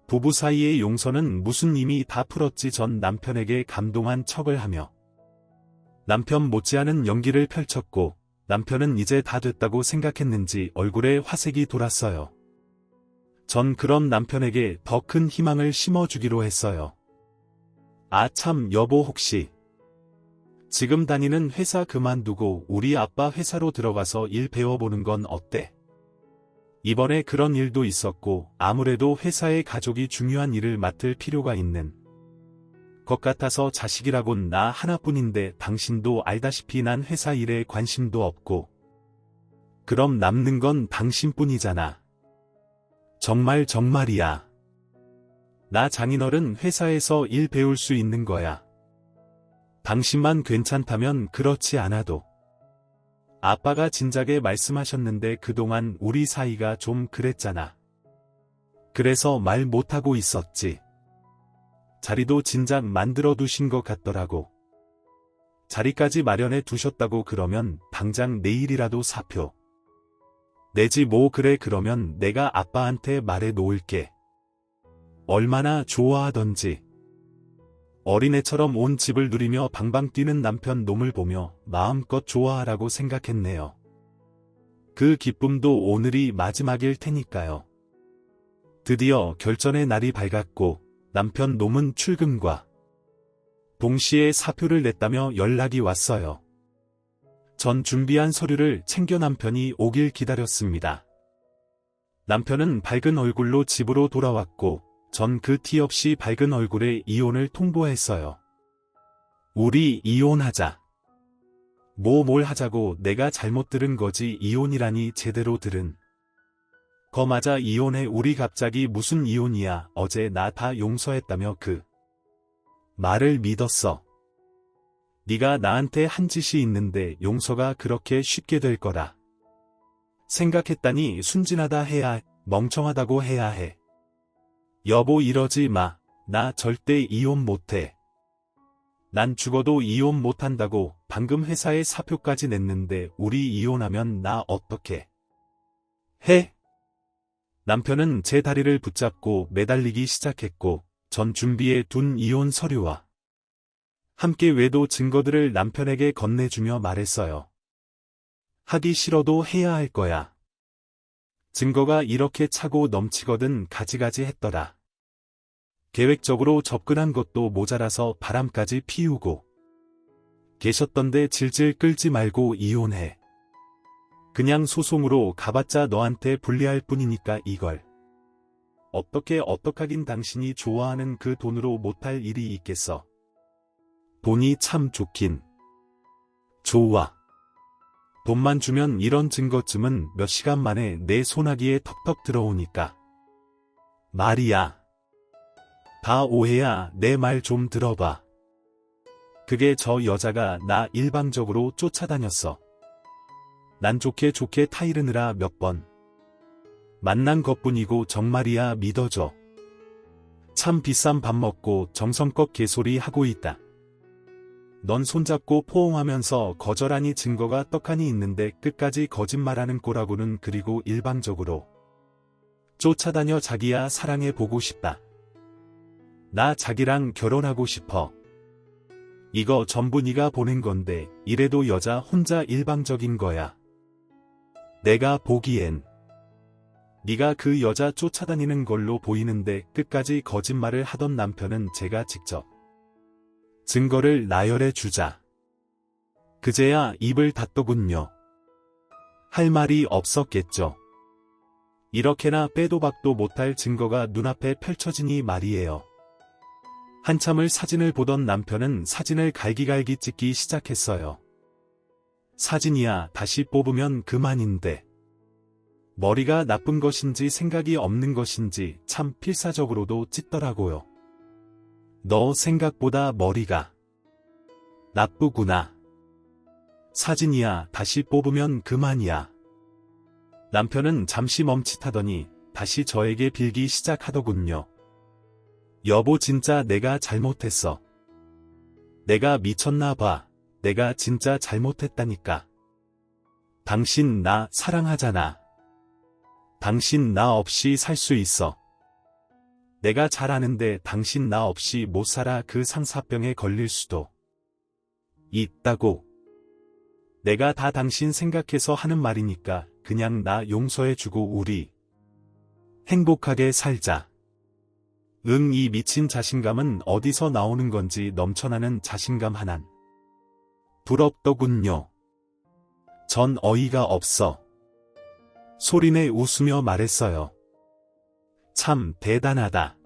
부부 사이의 용서는 무슨 이미 다 풀었지. 전 남편에게 감동한 척을 하며 남편 못지않은 연기를 펼쳤고 남편은 이제 다 됐다고 생각했는지 얼굴에 화색이 돌았어요. 전 그런 남편에게 더 큰 희망을 심어주기로 했어요. 아 참, 여보, 혹시 지금 다니는 회사 그만두고 우리 아빠 회사로 들어가서 일 배워보는 건 어때? 이번에 그런 일도 있었고 아무래도 회사의 가족이 중요한 일을 맡을 필요가 있는 것 같아서 자식이라곤 나 하나뿐인데 당신도 알다시피 난 회사 일에 관심도 없고 그럼 남는 건 당신뿐이잖아. 정말이야. 나 장인어른 회사에서 일 배울 수 있는 거야. 당신만 괜찮다면 그렇지 않아도. 아빠가 진작에 말씀하셨는데 그동안 우리 사이가 좀 그랬잖아. 그래서 말 못하고 있었지. 자리도 진작 만들어 두신 것 같더라고. 자리까지 마련해 두셨다고 그러면 당장 내일이라도 사표 내지 뭐. 그래, 그러면 내가 아빠한테 말해 놓을게. 얼마나 좋아하던지. 어린애처럼 온 집을 누리며 방방 뛰는 남편 놈을 보며 마음껏 좋아하라고 생각했네요. 그 기쁨도 오늘이 마지막일 테니까요. 드디어 결전의 날이 밝았고 남편 놈은 출근과 동시에 사표를 냈다며 연락이 왔어요. 전 준비한 서류를 챙겨 남편이 오길 기다렸습니다. 남편은 밝은 얼굴로 집으로 돌아왔고 전 그 티 없이 밝은 얼굴에 이혼을 통보했어요. 우리 이혼하자. 뭘 하자고. 내가 잘못 들은 거지. 이혼이라니. 제대로 들은 거 맞아. 이혼해. 우리 갑자기 무슨 이혼이야. 어제 나 다 용서했다며 그 말을 믿었어. 네가 나한테 한 짓이 있는데 용서가 그렇게 쉽게 될 거라 생각했다니 순진하다 해야 멍청하다고 해야 해. 여보 이러지 마. 나 절대 이혼 못해. 난 죽어도 이혼 못한다고. 방금 회사에 사표까지 냈는데 우리 이혼하면 나 어떡해? 해? 남편은 제 다리를 붙잡고 매달리기 시작했고 전 준비해 둔 이혼 서류와 함께 외도 증거들을 남편에게 건네주며 말했어요. 하기 싫어도 해야 할 거야. 증거가 이렇게 차고 넘치거든 가지가지 했더라. 계획적으로 접근한 것도 모자라서 바람까지 피우고 계셨던데 질질 끌지 말고 이혼해. 그냥 소송으로 가봤자 너한테 불리할 뿐이니까 이걸. 어떡하긴 당신이 좋아하는 그 돈으로 못할 일이 있겠어. 돈이 참 좋긴. 좋아. 돈만 주면 이런 증거쯤은 몇 시간 만에 내 소나기에 턱턱 들어오니까. 말이야. 다 오해야. 내 말 좀 들어봐. 그게 저 여자가 나 일방적으로 쫓아다녔어. 난 좋게 타이르느라 몇 번 만난 것뿐이고 정말이야 믿어줘. 참 비싼 밥 먹고 정성껏 개소리 하고 있다. 넌 손잡고 포옹하면서 거절하니 증거가 떡하니 있는데 끝까지 거짓말하는 꼴하고는. 그리고 일방적으로 쫓아다녀. 자기야 사랑해 보고 싶다. 나 자기랑 결혼하고 싶어. 이거 전부 네가 보낸 건데 이래도 여자 혼자 일방적인 거야. 내가 보기엔 네가 그 여자 쫓아다니는 걸로 보이는데 끝까지 거짓말을 하던 남편은 제가 직접 증거를 나열해 주자. 그제야 입을 닫더군요. 할 말이 없었겠죠. 이렇게나 빼도 박도 못할 증거가 눈앞에 펼쳐지니 말이에요. 한참을 사진을 보던 남편은 사진을 갈기갈기 찍기 시작했어요. 사진이야 다시 뽑으면 그만인데. 머리가 나쁜 것인지 생각이 없는 것인지 참 필사적으로도 찢더라고요. 너 생각보다 머리가 나쁘구나. 사진이야 다시 뽑으면 그만이야. 남편은 잠시 멈칫하더니 다시 저에게 빌기 시작하더군요. 여보 진짜 내가 잘못했어. 내가 미쳤나 봐. 내가 진짜 잘못했다니까. 당신 나 사랑하잖아. 당신 나 없이 살 수 있어. 내가 잘 아는데 당신 나 없이 못 살아. 그 상사병에 걸릴 수도 있다고. 내가 다 당신 생각해서 하는 말이니까 그냥 나 용서해주고 우리 행복하게 살자. 이 미친 자신감은 어디서 나오는 건지 넘쳐나는 자신감 하난. 부럽더군요. 전 어이가 없어. 소리내 웃으며 말했어요. 참 대단하다.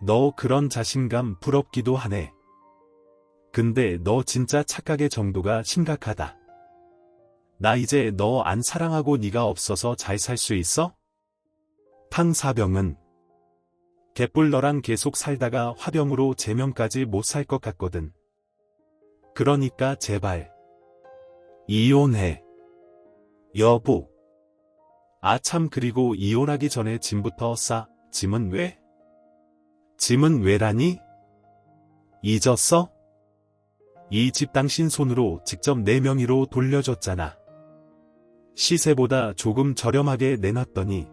너 그런 자신감 부럽기도 하네. 근데 너 진짜 착각의 정도가 심각하다. 나 이제 너 안 사랑하고 네가 없어서 잘 살 수 있어? 탕사병은 개뿔 너랑 계속 살다가 화병으로 제명까지 못 살 것 같거든. 그러니까 제발 이혼해. 여보. 아 참 그리고 이혼하기 전에 짐부터 싸. 짐은 왜? 짐은 왜라니? 잊었어? 이 집 당신 손으로 직접 내 명의로 돌려줬잖아. 시세보다 조금 저렴하게 내놨더니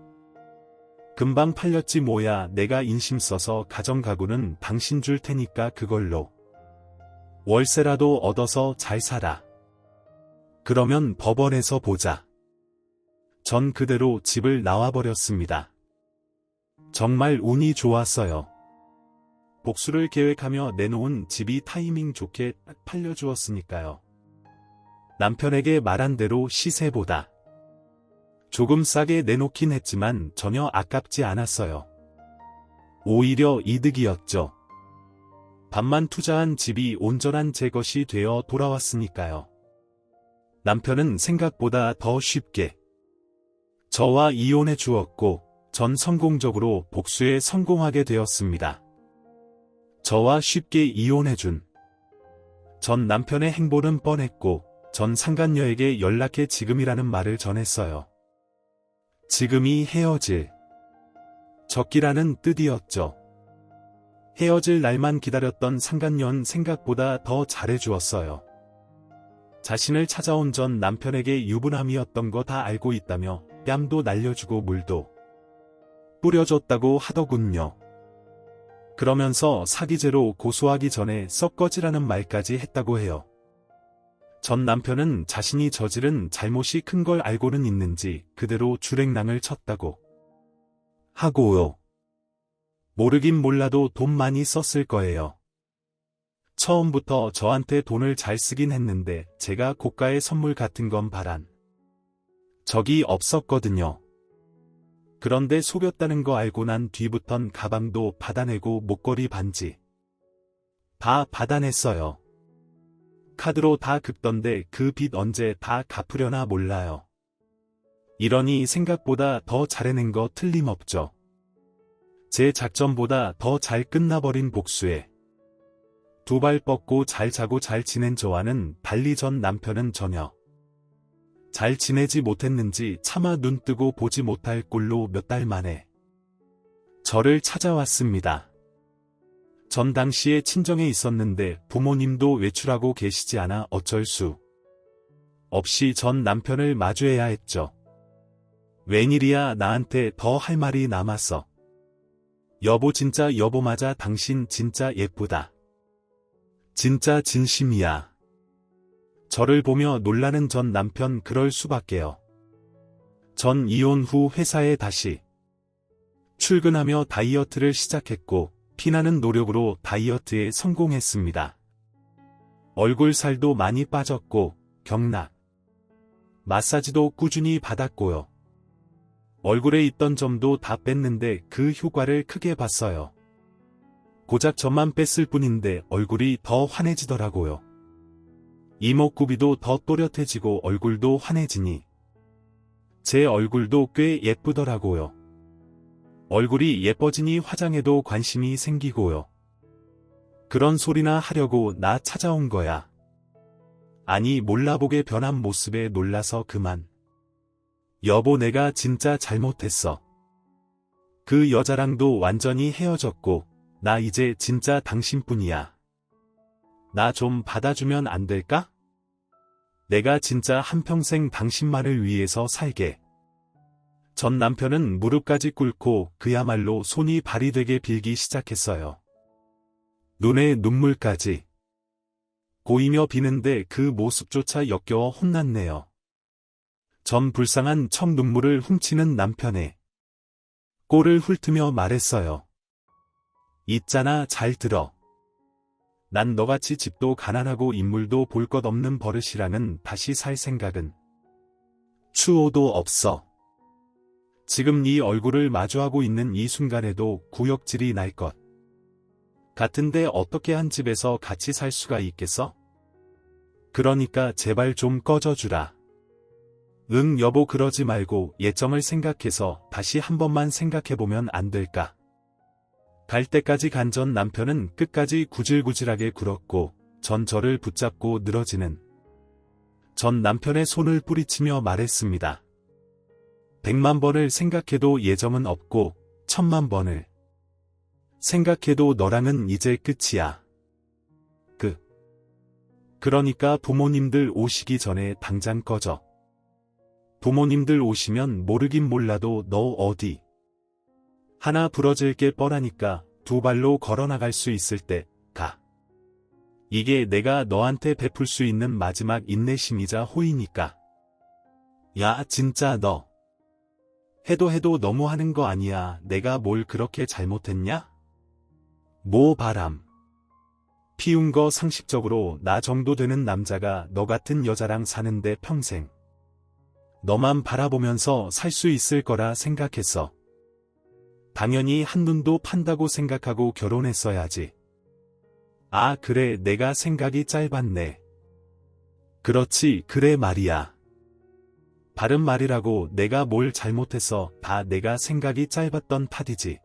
금방 팔렸지 뭐야. 내가 인심 써서 가정가구는 당신 줄 테니까 그걸로 월세라도 얻어서 잘 살아. 그러면 법원에서 보자. 전 그대로 집을 나와버렸습니다. 정말 운이 좋았어요. 복수를 계획하며 내놓은 집이 타이밍 좋게 딱 팔려주었으니까요. 남편에게 말한 대로 시세보다 조금 싸게 내놓긴 했지만 전혀 아깝지 않았어요. 오히려 이득이었죠. 반만 투자한 집이 온전한 제 것이 되어 돌아왔으니까요. 남편은 생각보다 더 쉽게 저와 이혼해 주었고 전 성공적으로 복수에 성공하게 되었습니다. 저와 쉽게 이혼해준 전 남편의 행보는 뻔했고 전 상간녀에게 연락해 지금이라는 말을 전했어요. 지금이 헤어질 적기라는 뜻이었죠. 헤어질 날만 기다렸던 상간녀는 생각보다 더 잘해주었어요. 자신을 찾아온 전 남편에게 유부남이었던 거 다 알고 있다며 뺨도 날려주고 물도 뿌려줬다고 하더군요. 그러면서 사기죄로 고소하기 전에 썩 꺼지라는 말까지 했다고 해요. 전 남편은 자신이 저지른 잘못이 큰 걸 알고는 있는지 그대로 줄행랑을 쳤다고 하고요. 모르긴 몰라도 돈 많이 썼을 거예요. 처음부터 저한테 돈을 잘 쓰긴 했는데 제가 고가의 선물 같은 건 바란 적이 없었거든요. 그런데 속였다는 거 알고 난 뒤부턴 가방도 받아내고 목걸이 반지 다 받아냈어요. 카드로 다 긁던데 그 빚 언제 다 갚으려나 몰라요. 이러니 생각보다 더 잘해낸 거 틀림없죠. 제 작전보다 더 잘 끝나버린 복수에 두 발 뻗고 잘 자고 잘 지낸 저와는 달리 전 남편은 전혀 잘 지내지 못했는지 차마 눈 뜨고 보지 못할 꼴로 몇 달 만에 저를 찾아왔습니다. 전 당시에 친정에 있었는데 부모님도 외출하고 계시지 않아 어쩔 수 없이 전 남편을 마주해야 했죠. 웬일이야 나한테 더 할 말이 남았어. 여보 진짜 여보 맞아 당신 진짜 예쁘다. 진짜 진심이야. 저를 보며 놀라는 전 남편 그럴 수밖에요. 전 이혼 후 회사에 다시 출근하며 다이어트를 시작했고 피나는 노력으로 다이어트에 성공했습니다. 얼굴 살도 많이 빠졌고 경락 마사지도 꾸준히 받았고요. 얼굴에 있던 점도 다 뺐는데 그 효과를 크게 봤어요. 고작 점만 뺐을 뿐인데 얼굴이 더 환해지더라고요. 이목구비도 더 또렷해지고 얼굴도 환해지니 제 얼굴도 꽤 예쁘더라고요. 얼굴이 예뻐지니 화장에도 관심이 생기고요. 그런 소리나 하려고 나 찾아온 거야. 아니 몰라보게 변한 모습에 놀라서 그만. 여보 내가 진짜 잘못했어. 그 여자랑도 완전히 헤어졌고 나 이제 진짜 당신뿐이야. 나 좀 받아주면 안 될까? 내가 진짜 한평생 당신만을 위해서 살게. 전 남편은 무릎까지 꿇고 그야말로 손이 발이 되게 빌기 시작했어요. 눈에 눈물까지 고이며 비는데 그 모습조차 역겨워 혼났네요. 전 불쌍한 척 눈물을 훔치는 남편의 꼴을 훑으며 말했어요. 있잖아 잘 들어. 난 너같이 집도 가난하고 인물도 볼 것 없는 버릇이라는 다시 살 생각은 추호도 없어. 지금 네 얼굴을 마주하고 있는 이 순간에도 구역질이 날 것 같은데 어떻게 한 집에서 같이 살 수가 있겠어? 그러니까 제발 좀 꺼져주라. 응 여보 그러지 말고 예정을 생각해서 다시 한 번만 생각해보면 안 될까? 갈 때까지 간 전 남편은 끝까지 구질구질하게 굴었고 전 저를 붙잡고 늘어지는 전 남편의 손을 뿌리치며 말했습니다. 100만 번을 생각해도 예정은 없고 1000만 번을 생각해도 너랑은 이제 끝이야. 그러니까 부모님들 오시기 전에 당장 꺼져. 부모님들 오시면 모르긴 몰라도 너 어디 하나 부러질 게 뻔하니까 두 발로 걸어나갈 수 있을 때 가. 이게 내가 너한테 베풀 수 있는 마지막 인내심이자 호의니까. 야 진짜 너 해도 너무하는 거 아니야. 내가 뭘 그렇게 잘못했냐? 뭐 바람 피운 거 상식적으로 나 정도 되는 남자가 너 같은 여자랑 사는데 평생 너만 바라보면서 살 수 있을 거라 생각했어. 당연히 한눈도 판다고 생각하고 결혼했어야지. 아 그래 내가 생각이 짧았네. 그렇지 그래 말이야. 바른 말이라고 내가 뭘 잘못해서 다 내가 생각이 짧았던 탓이지.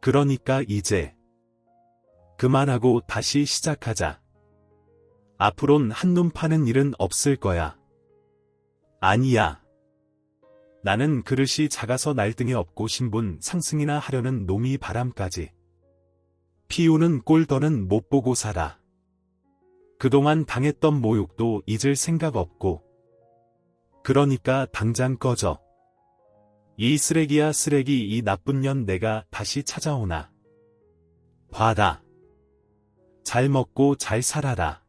그러니까 이제 그만하고 다시 시작하자. 앞으론 한눈 파는 일은 없을 거야. 아니야. 나는 그릇이 작아서 날등에 업고 신분 상승이나 하려는 놈이 바람까지 피우는 꼴 더는 못 보고 살아. 그동안 당했던 모욕도 잊을 생각 없고. 그러니까 당장 꺼져. 이 쓰레기야 쓰레기 이 나쁜 년 내가 다시 찾아오나. 봐라. 잘 먹고 잘 살아라.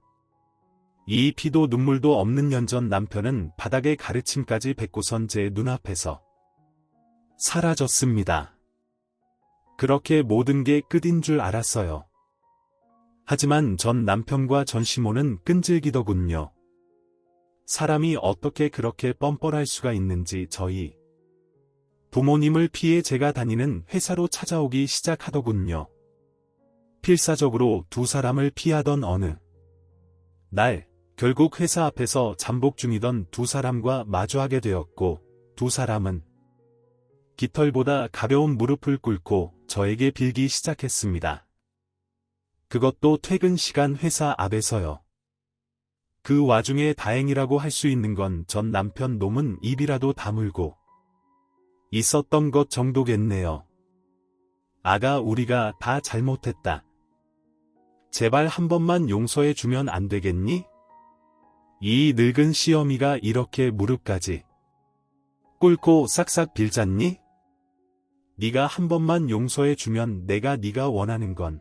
이 피도 눈물도 없는 년 전 남편은 바닥에 가르침까지 뱉고선 제 눈앞에서 사라졌습니다. 그렇게 모든 게 끝인 줄 알았어요. 하지만 전 남편과 전 시모는 끈질기더군요. 사람이 어떻게 그렇게 뻔뻔할 수가 있는지 저희 부모님을 피해 제가 다니는 회사로 찾아오기 시작하더군요. 필사적으로 두 사람을 피하던 어느 날 결국 회사 앞에서 잠복 중이던 두 사람과 마주하게 되었고 두 사람은 깃털보다 가벼운 무릎을 꿇고 저에게 빌기 시작했습니다. 그것도 퇴근 시간 회사 앞에서요. 그 와중에 다행이라고 할 수 있는 건 전 남편 놈은 입이라도 다물고 있었던 것 정도겠네요. 아가 우리가 다 잘못했다. 제발 한 번만 용서해 주면 안 되겠니? 이 늙은 시어미가 이렇게 무릎까지 꿇고 싹싹 빌잖니? 네가 한 번만 용서해 주면 내가 네가 원하는 건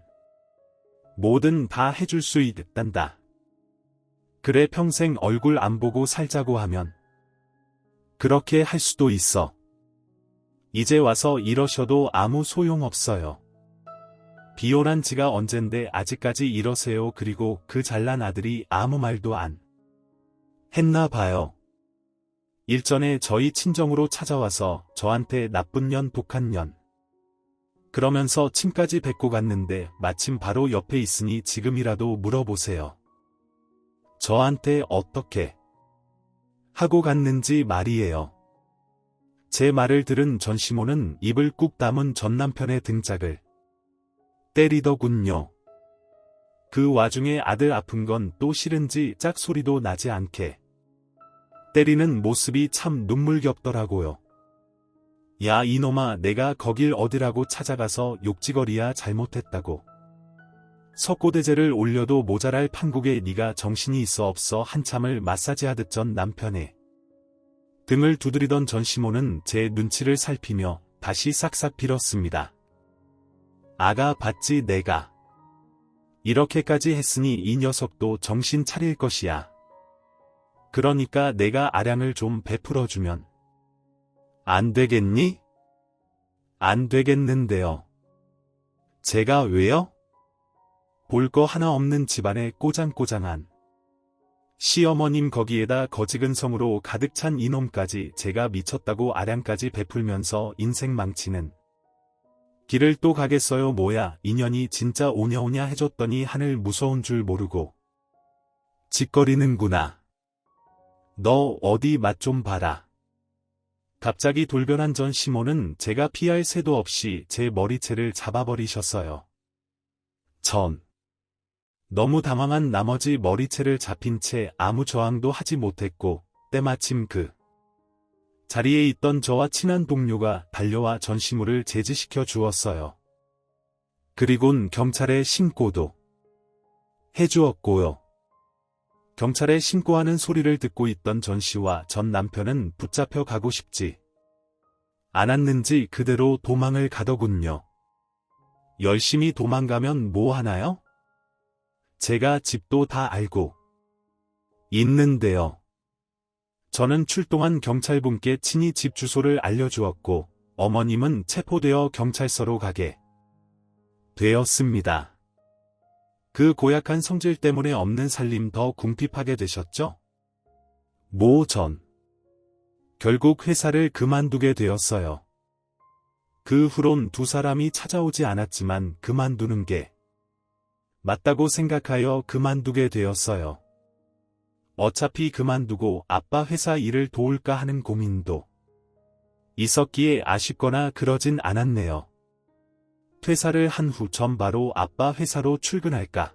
뭐든 다 해줄 수 있단다. 그래 평생 얼굴 안 보고 살자고 하면 그렇게 할 수도 있어. 이제 와서 이러셔도 아무 소용없어요. 비혼한 지가 언젠데 아직까지 이러세요. 그리고 그 잘난 아들이 아무 말도 안 했나 봐요. 일전에 저희 친정으로 찾아와서 저한테 나쁜 년 독한 년 그러면서 침까지 뱉고 갔는데 마침 바로 옆에 있으니 지금이라도 물어보세요. 저한테 어떻게 하고 갔는지 말이에요. 제 말을 들은 전 시모는 입을 꾹 다문 전 남편의 등짝을 때리더군요. 그 와중에 아들 아픈 건 또 싫은지 짝소리도 나지 않게 때리는 모습이 참 눈물겹더라고요. 야 이놈아 내가 거길 어디라고 찾아가서 욕지거리야 잘못했다고. 석고대제를 올려도 모자랄 판국에 네가 정신이 있어 없어 한참을 마사지하듯 전 남편의 등을 두드리던 전 시모는 제 눈치를 살피며 다시 싹싹 빌었습니다. 아가 봤지 내가 이렇게까지 했으니 이 녀석도 정신 차릴 것이야. 그러니까 내가 아량을 좀 베풀어주면 안 되겠니? 안 되겠는데요. 제가 왜요? 볼 거 하나 없는 집안에 꼬장꼬장한 시어머님 거기에다 거지근성으로 가득 찬 이놈까지 제가 미쳤다고 아량까지 베풀면서 인생 망치는 길을 또 가겠어요. 뭐야 인연이 진짜 오냐오냐 해줬더니 하늘 무서운 줄 모르고 짓거리는구나. 너 어디 맛 좀 봐라. 갑자기 돌변한 전 시모는 제가 피할 새도 없이 제 머리채를 잡아버리셨어요. 전 너무 당황한 나머지 머리채를 잡힌 채 아무 저항도 하지 못했고 때마침 그 자리에 있던 저와 친한 동료가 달려와 전 시모를 제지시켜 주었어요. 그리곤 경찰에 신고도 해주었고요. 경찰에 신고하는 소리를 듣고 있던 전 씨와 전 남편은 붙잡혀 가고 싶지 않았는지 그대로 도망을 가더군요. 열심히 도망가면 뭐 하나요? 제가 집도 다 알고 있는데요. 저는 출동한 경찰분께 친히 집 주소를 알려주었고 어머님은 체포되어 경찰서로 가게 되었습니다. 그 고약한 성질 때문에 없는 살림 더 궁핍하게 되셨죠? 전 결국 회사를 그만두게 되었어요. 그 후론 두 사람이 찾아오지 않았지만 그만두는 게 맞다고 생각하여 그만두게 되었어요. 어차피 그만두고 아빠 회사 일을 도울까 하는 고민도 있었기에 아쉽거나 그러진 않았네요. 퇴사를 한 후 전 바로 아빠 회사로 출근할까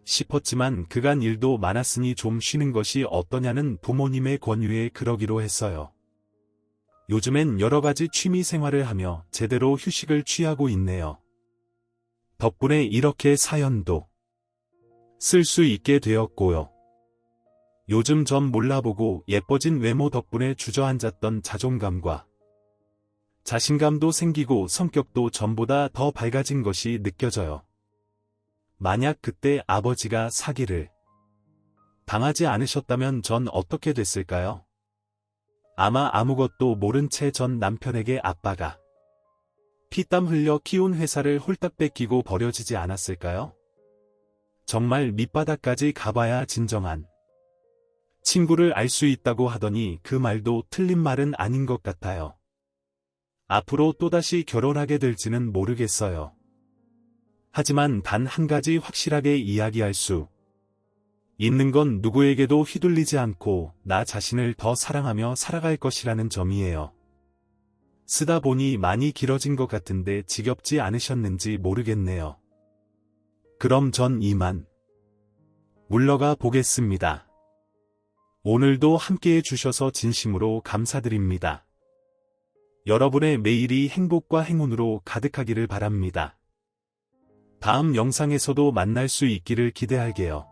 싶었지만 그간 일도 많았으니 좀 쉬는 것이 어떠냐는 부모님의 권유에 그러기로 했어요. 요즘엔 여러 가지 취미 생활을 하며 제대로 휴식을 취하고 있네요. 덕분에 이렇게 사연도 쓸 수 있게 되었고요. 요즘 전 몰라보고 예뻐진 외모 덕분에 주저앉았던 자존감과 자신감도 생기고 성격도 전보다 더 밝아진 것이 느껴져요. 만약 그때 아버지가 사기를 당하지 않으셨다면 전 어떻게 됐을까요? 아마 아무것도 모른 채 전 남편에게 아빠가 피땀 흘려 키운 회사를 홀딱 뺏기고 버려지지 않았을까요? 정말 밑바닥까지 가봐야 진정한 친구를 알 수 있다고 하더니 그 말도 틀린 말은 아닌 것 같아요. 앞으로 또다시 결혼하게 될지는 모르겠어요. 하지만 단 한 가지 확실하게 이야기할 수 있는 건 누구에게도 휘둘리지 않고 나 자신을 더 사랑하며 살아갈 것이라는 점이에요. 쓰다 보니 많이 길어진 것 같은데 지겹지 않으셨는지 모르겠네요. 그럼 전 이만 물러가 보겠습니다. 오늘도 함께해 주셔서 진심으로 감사드립니다. 여러분의 매일이 행복과 행운으로 가득하기를 바랍니다. 다음 영상에서도 만날 수 있기를 기대할게요.